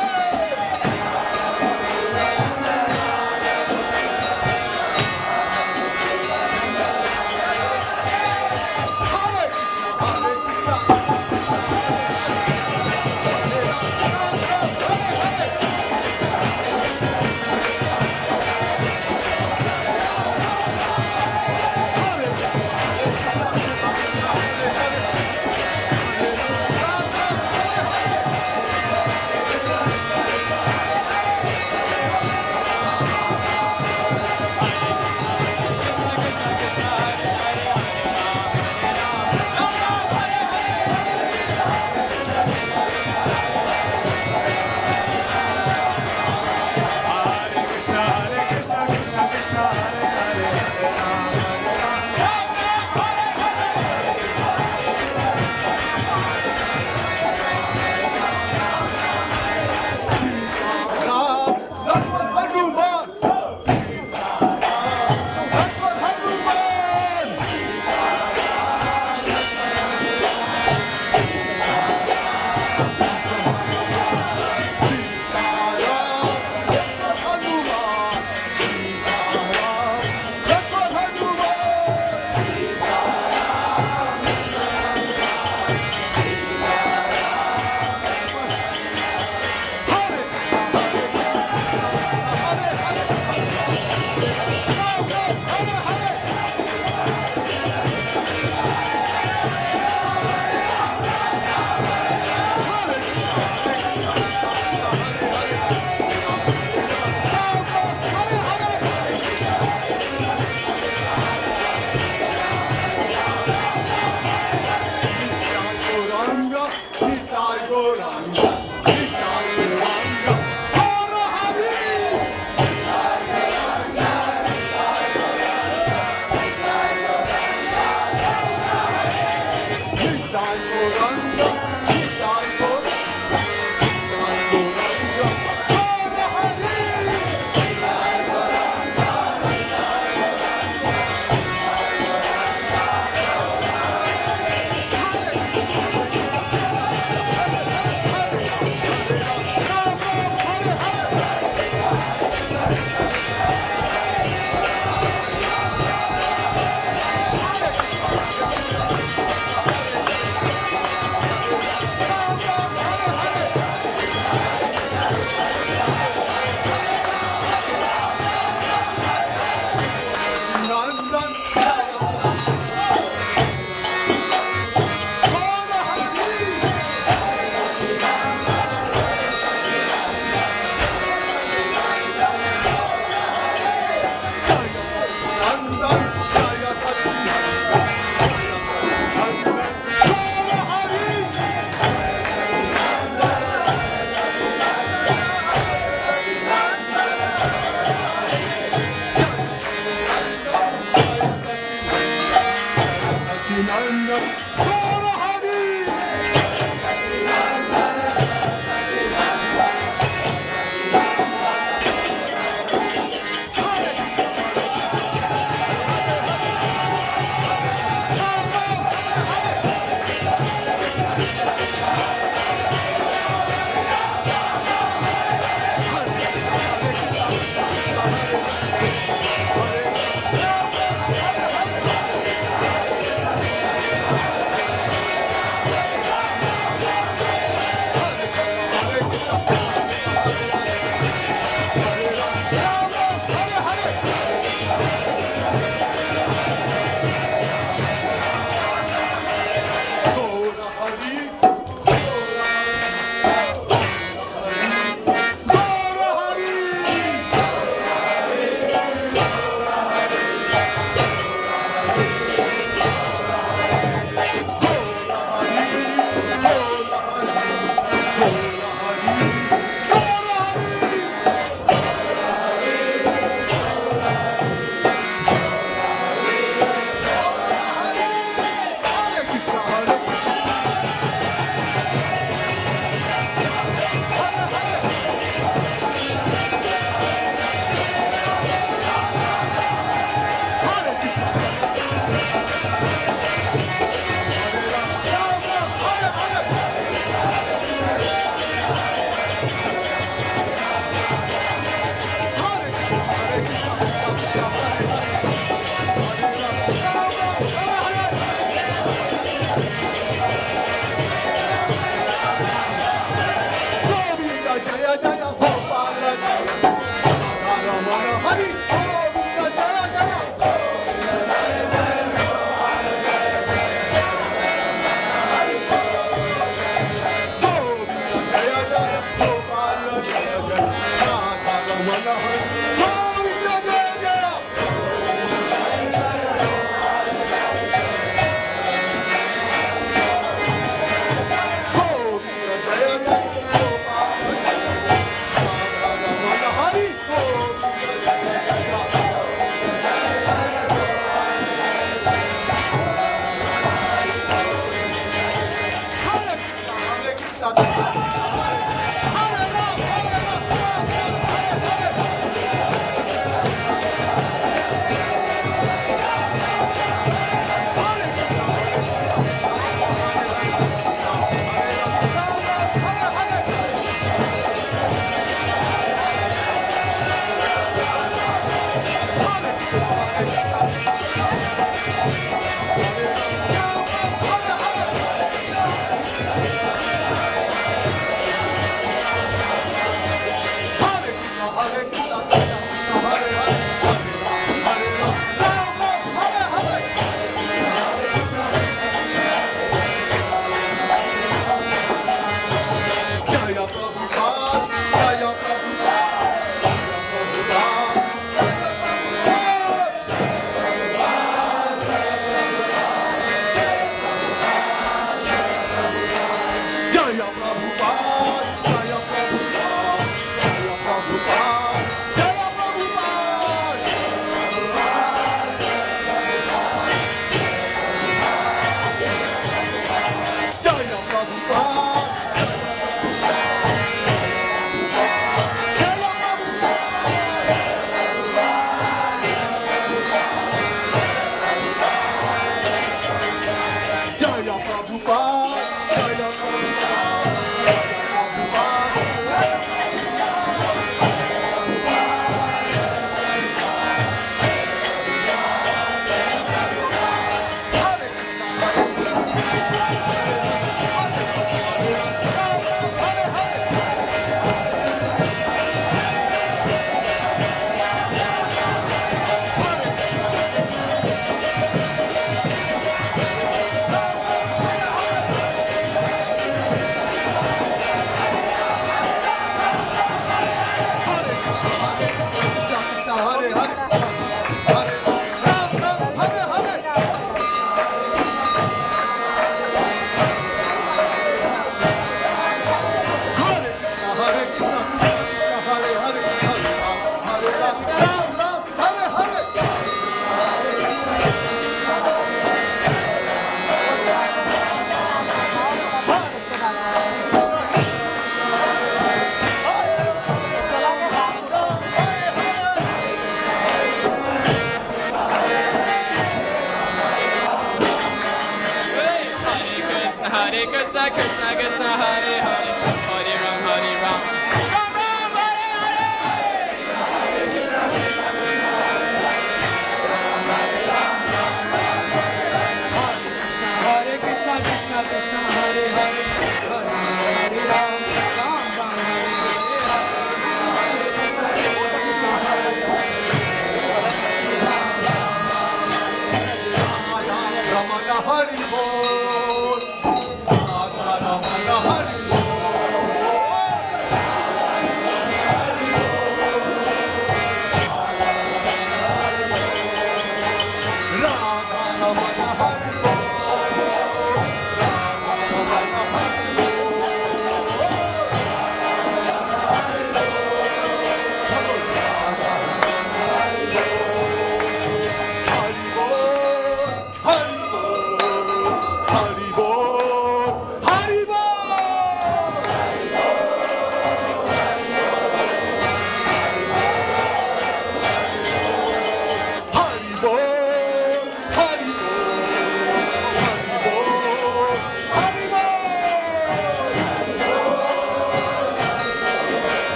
Hari Govinda Jaya Jaya. Govinda Jaya Jaya. Gopala Jaya Jaya. Radha Ramana Hari Govinda Jaya Jaya. Govinda Jaya Jaya. Gopala Jaya Jaya. Radha Ramana Hari Govinda Jaya Jaya. Hare Krishna, Hare Krishna, Krishna Krishna, Hare Hare Ram, Hare Ram, Ram Ram, Hare Hare. Hare Krishna, Hare Krishna, Ram Ram, Hare Hare. Hare Krishna, Hare Krishna, Ram Ram, Hare Hare. Hare Krishna, Hare Krishna, Krishna Krishna, Hare Hare, Hare Ram, Ram Ram, Hare Hare. Jaya Prabhupada, Jaya Prabhupada, Jaya Prabhupada, Jaya Prabhupada, Jaya Prabhupada, Jaya Prabhupada, Jaya Prabhupada. Jaya Prabhupada, Jaya Prabhupada. Jaya Prabhupada, Jaya Prabhupada, Jaya Prabhupada. Hare Krishna, Hare Krishna, Ram Ram, Hare Hare. Krishna Krishna, Hare Hare, Hare Ram, Ram, Hare Hare. Hare Krishna, Hare Krishna, Krishna Krishna, Hare Hare, Hare Ram, Ram Ram, Hare Hare. Hare Krishna, Krishna Krishna, Hare Hare, Hare Ram, Hare Ram, Ram Ram, Hare Hare. Hare Krishna, Krishna Krishna, Hare Hare, Hare Ram, Ram Ram, Hare Ramana Hari Bol, Radha Ramana Hari Bol.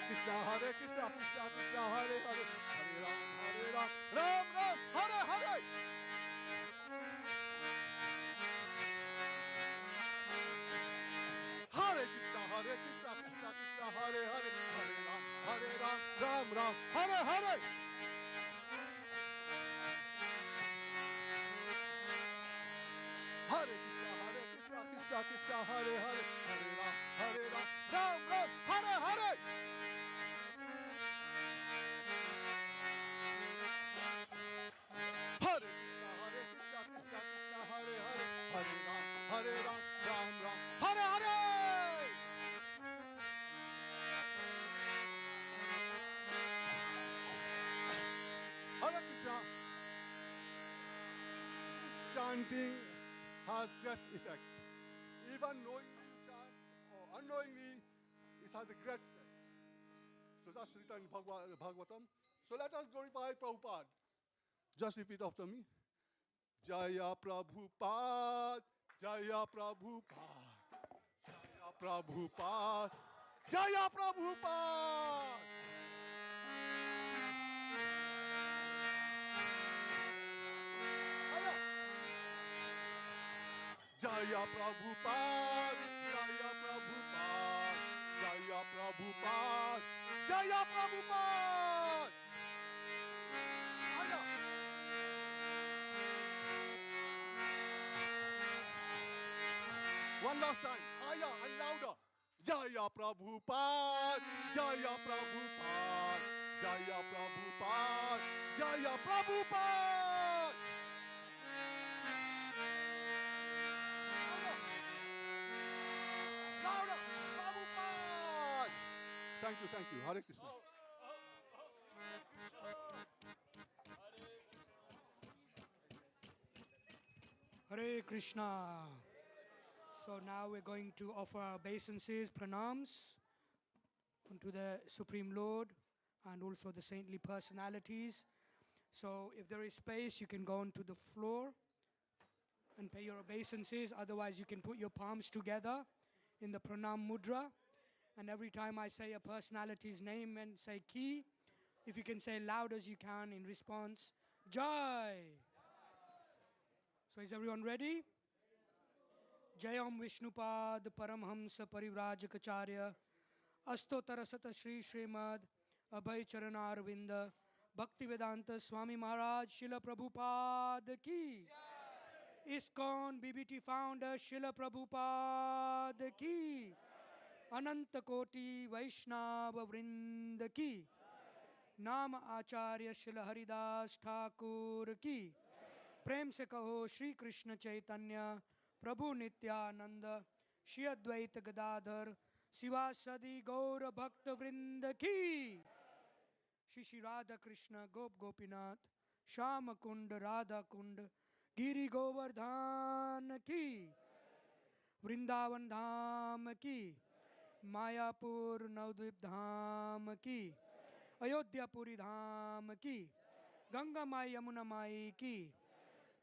Krishna, Krishna Krishna, Hare Hare, Hare Ram, Ram Ram, Hare Hare. Hare Krishna, Krishna Krishna, Hare Hare, Hare Ram, Ram Ram, Hare Hare. Hare Krishna, Krishna Krishna, Hare Hare, Hare Ram, Ram Ram, Hare Hare. Hare Krishna, Krishna Krishna, Hare Hare, Hare Ram, Ram Ram, Hare Hare. Hare Krishna. This chanting has great effect. Even knowingly you chant or unknowingly, it has a great effect. So that's written in Bhagavatam. So let us glorify Prabhupada. Just repeat after me. Jaya Prabhupada, Jaya Prabhupada, Jaya Prabhupada, Jaya Prabhupada. Jaya Prabhupada, Jaya Prabhupada, Jaya Prabhupada, Jaya Prabhupada. One last time, higher and louder. Jaya Prabhupada, Jaya Prabhupada, Jaya Prabhupada, Jaya Prabhupada. Louder, Prabhupada. Thank you, Hare Krishna. Hare Krishna. So now we're going to offer our obeisances, pranams unto the Supreme Lord and also the saintly personalities. So if there is space, you can go onto the floor and pay your obeisances. Otherwise, you can put your palms together in the pranam mudra. And every time I say a personality's name and say ki, if you can say loud as you can in response, Jai. So is everyone ready? Jayam Vishnupad Paramhamsa Parivrajacharya Astotarasata Shri Srimad Abhay Charanarvinda Bhaktivedanta Swami Maharaj Srila Prabhupada Ki ISKCON BBT founder Srila Prabhupada Ki Ananta Koti Vaishnava Vrinda Ki Nama Acharya Srila Haridas Thakur Ki प्रेम से कहो श्री कृष्ण चैतन्य प्रभु नित्यानंद श्री अद्वैत गदाधर शिवासदि गौर भक्त वृंद की श्री श्री राधा कृष्ण गोप गोपीनाथ श्याम कुंड राधा कुंड गिरि गोवर्धन की वृंदावन धाम की मायापुर नवद्वीप धाम की अयोध्यापुरी धाम की गंगा माई यमुना माई की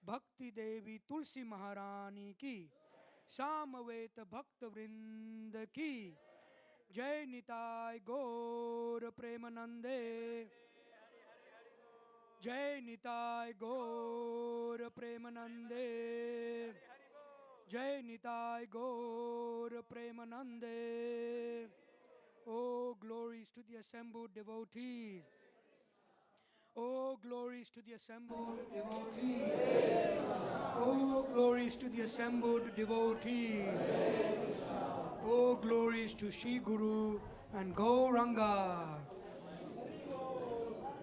भक्ति देवी तुलसी महारानी की सामवेत भक्त वृंद की जय निताय गौर प्रेमानंदे जय निताय गौर प्रेमानंदे जय निताय गौर प्रेमानंदे. Oh, glories to the assembled devotees. Oh, glories to the assembled devotees. Oh, glories to the assembled devotees. Oh, glories to Shri Guru and Gauranga.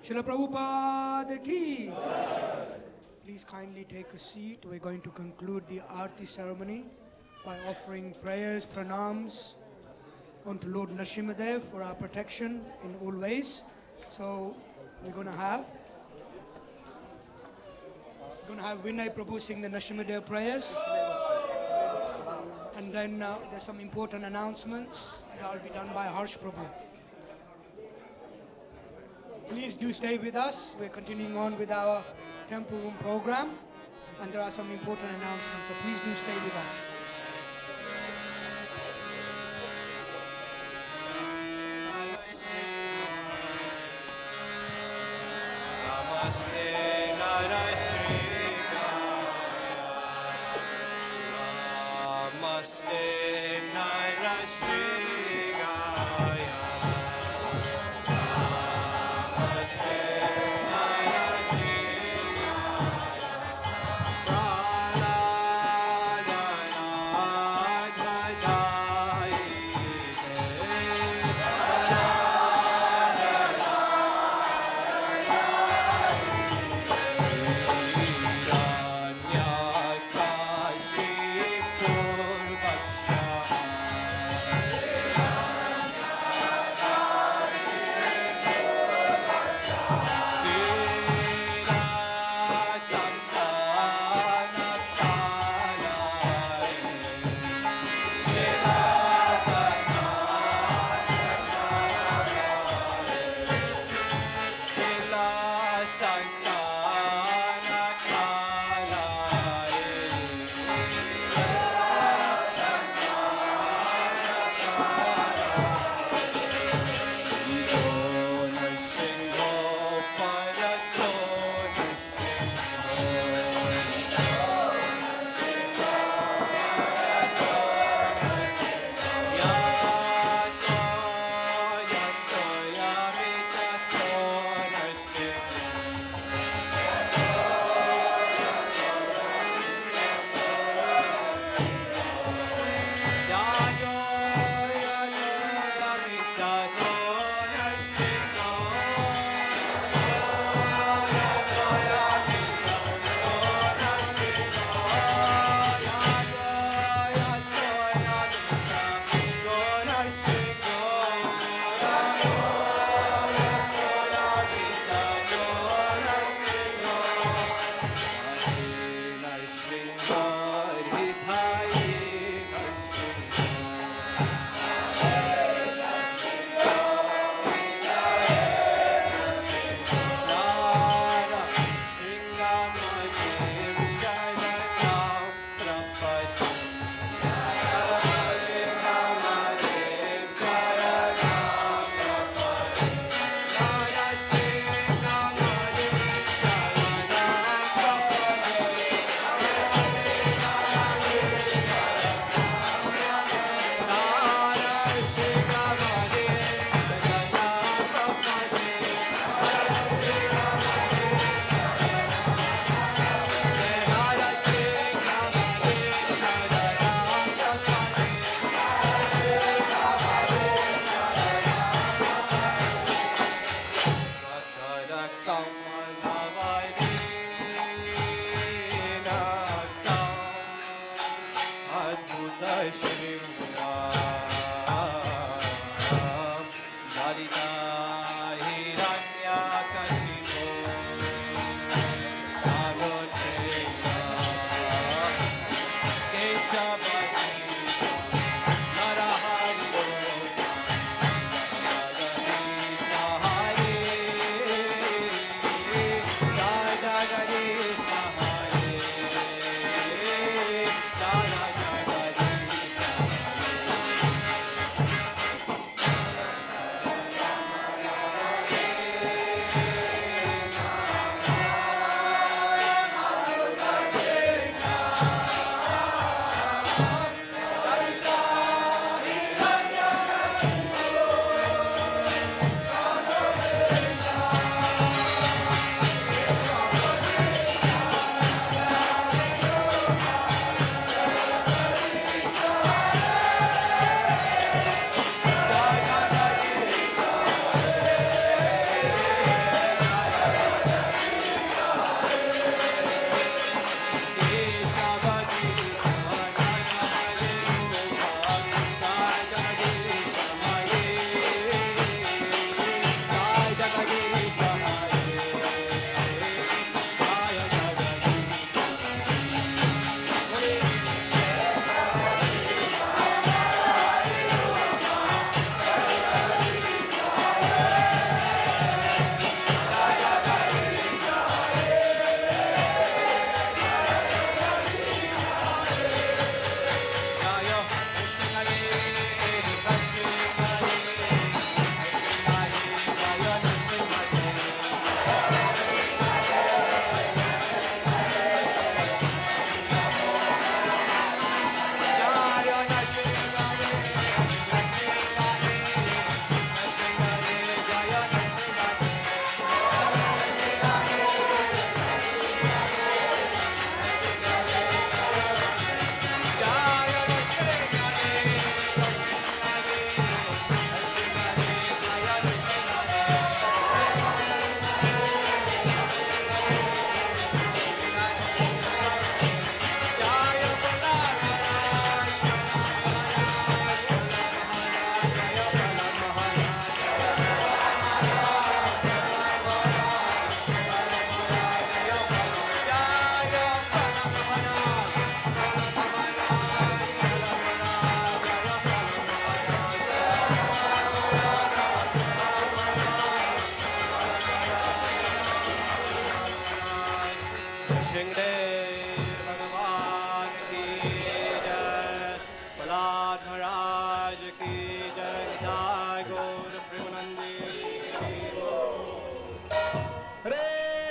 Srila Prabhupada Ki. Please kindly take a seat. We're going to conclude the Aarti ceremony by offering prayers, pranams unto Lord Nrsimhadev for our protection in all ways. So we're going to have Vinay Prabhu sing the Nrsimhadev prayers. And then there's some important announcements that will be done by Harsh Prabhu. Please do stay with us. We're continuing on with our temple room program. And there are some important announcements, so please do stay with us.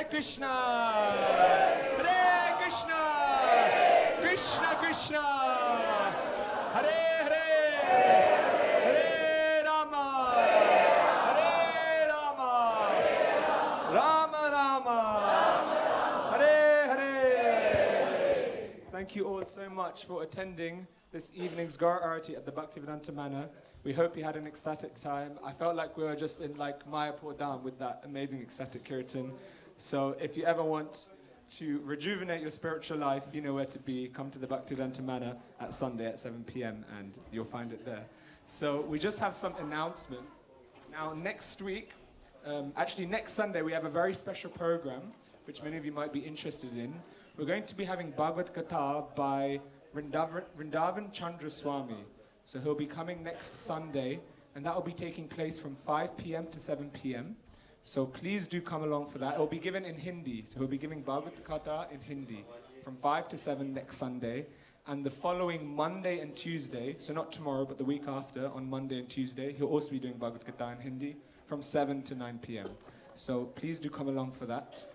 Krishna, Hare Krishna, Krishna Krishna, Hare Hare, Hare Rama, Hare Rama, Rama Rama, Hare Hare. Thank you all so much for attending this evening's Gar Arati at the Bhaktivedanta Manor. We hope you had an ecstatic time. I felt like we were just in like Mayapur Dham with that amazing ecstatic Kirtan. So if you ever want to rejuvenate your spiritual life, you know where to be. Come to the Bhaktivedanta Manor at Sunday at 7 p.m. and you'll find it there. So we just have some announcements. Now next week, actually next Sunday, we have a very special program, which many of you might be interested in. We're going to be having Bhagavad Gita by Vrindavan Chandra Swami. So he'll be coming next Sunday, and that will be taking place from 5 p.m. to 7 p.m. So please do come along for that. It will be given in Hindi. So he'll be giving Bhagavad Gita in Hindi from 5 to 7 next Sunday. And the following Monday and Tuesday, so not tomorrow, but the week after, on Monday and Tuesday, he'll also be doing Bhagavad Gita in Hindi from 7 to 9 p.m. So please do come along for that.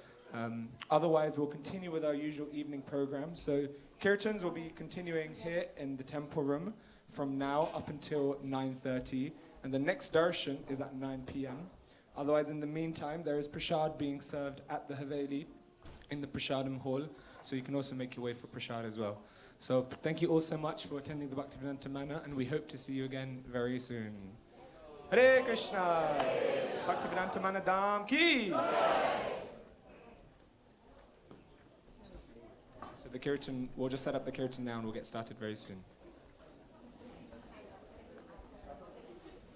Otherwise, we'll continue with our usual evening program. So Kirtans will be continuing here in the temple room from now up until 9:30. And the next darshan is at 9 p.m. Otherwise, in the meantime, there is prasad being served at the Haveli in the Prasadam hall. So you can also make your way for prasad as well. So thank you all so much for attending the Bhaktivedanta Mana, and we hope to see you again very soon. Hare Krishna! Bhaktivedanta Mana Dham Ki! So the Kirtan, we'll just set up the Kirtan now and we'll get started very soon.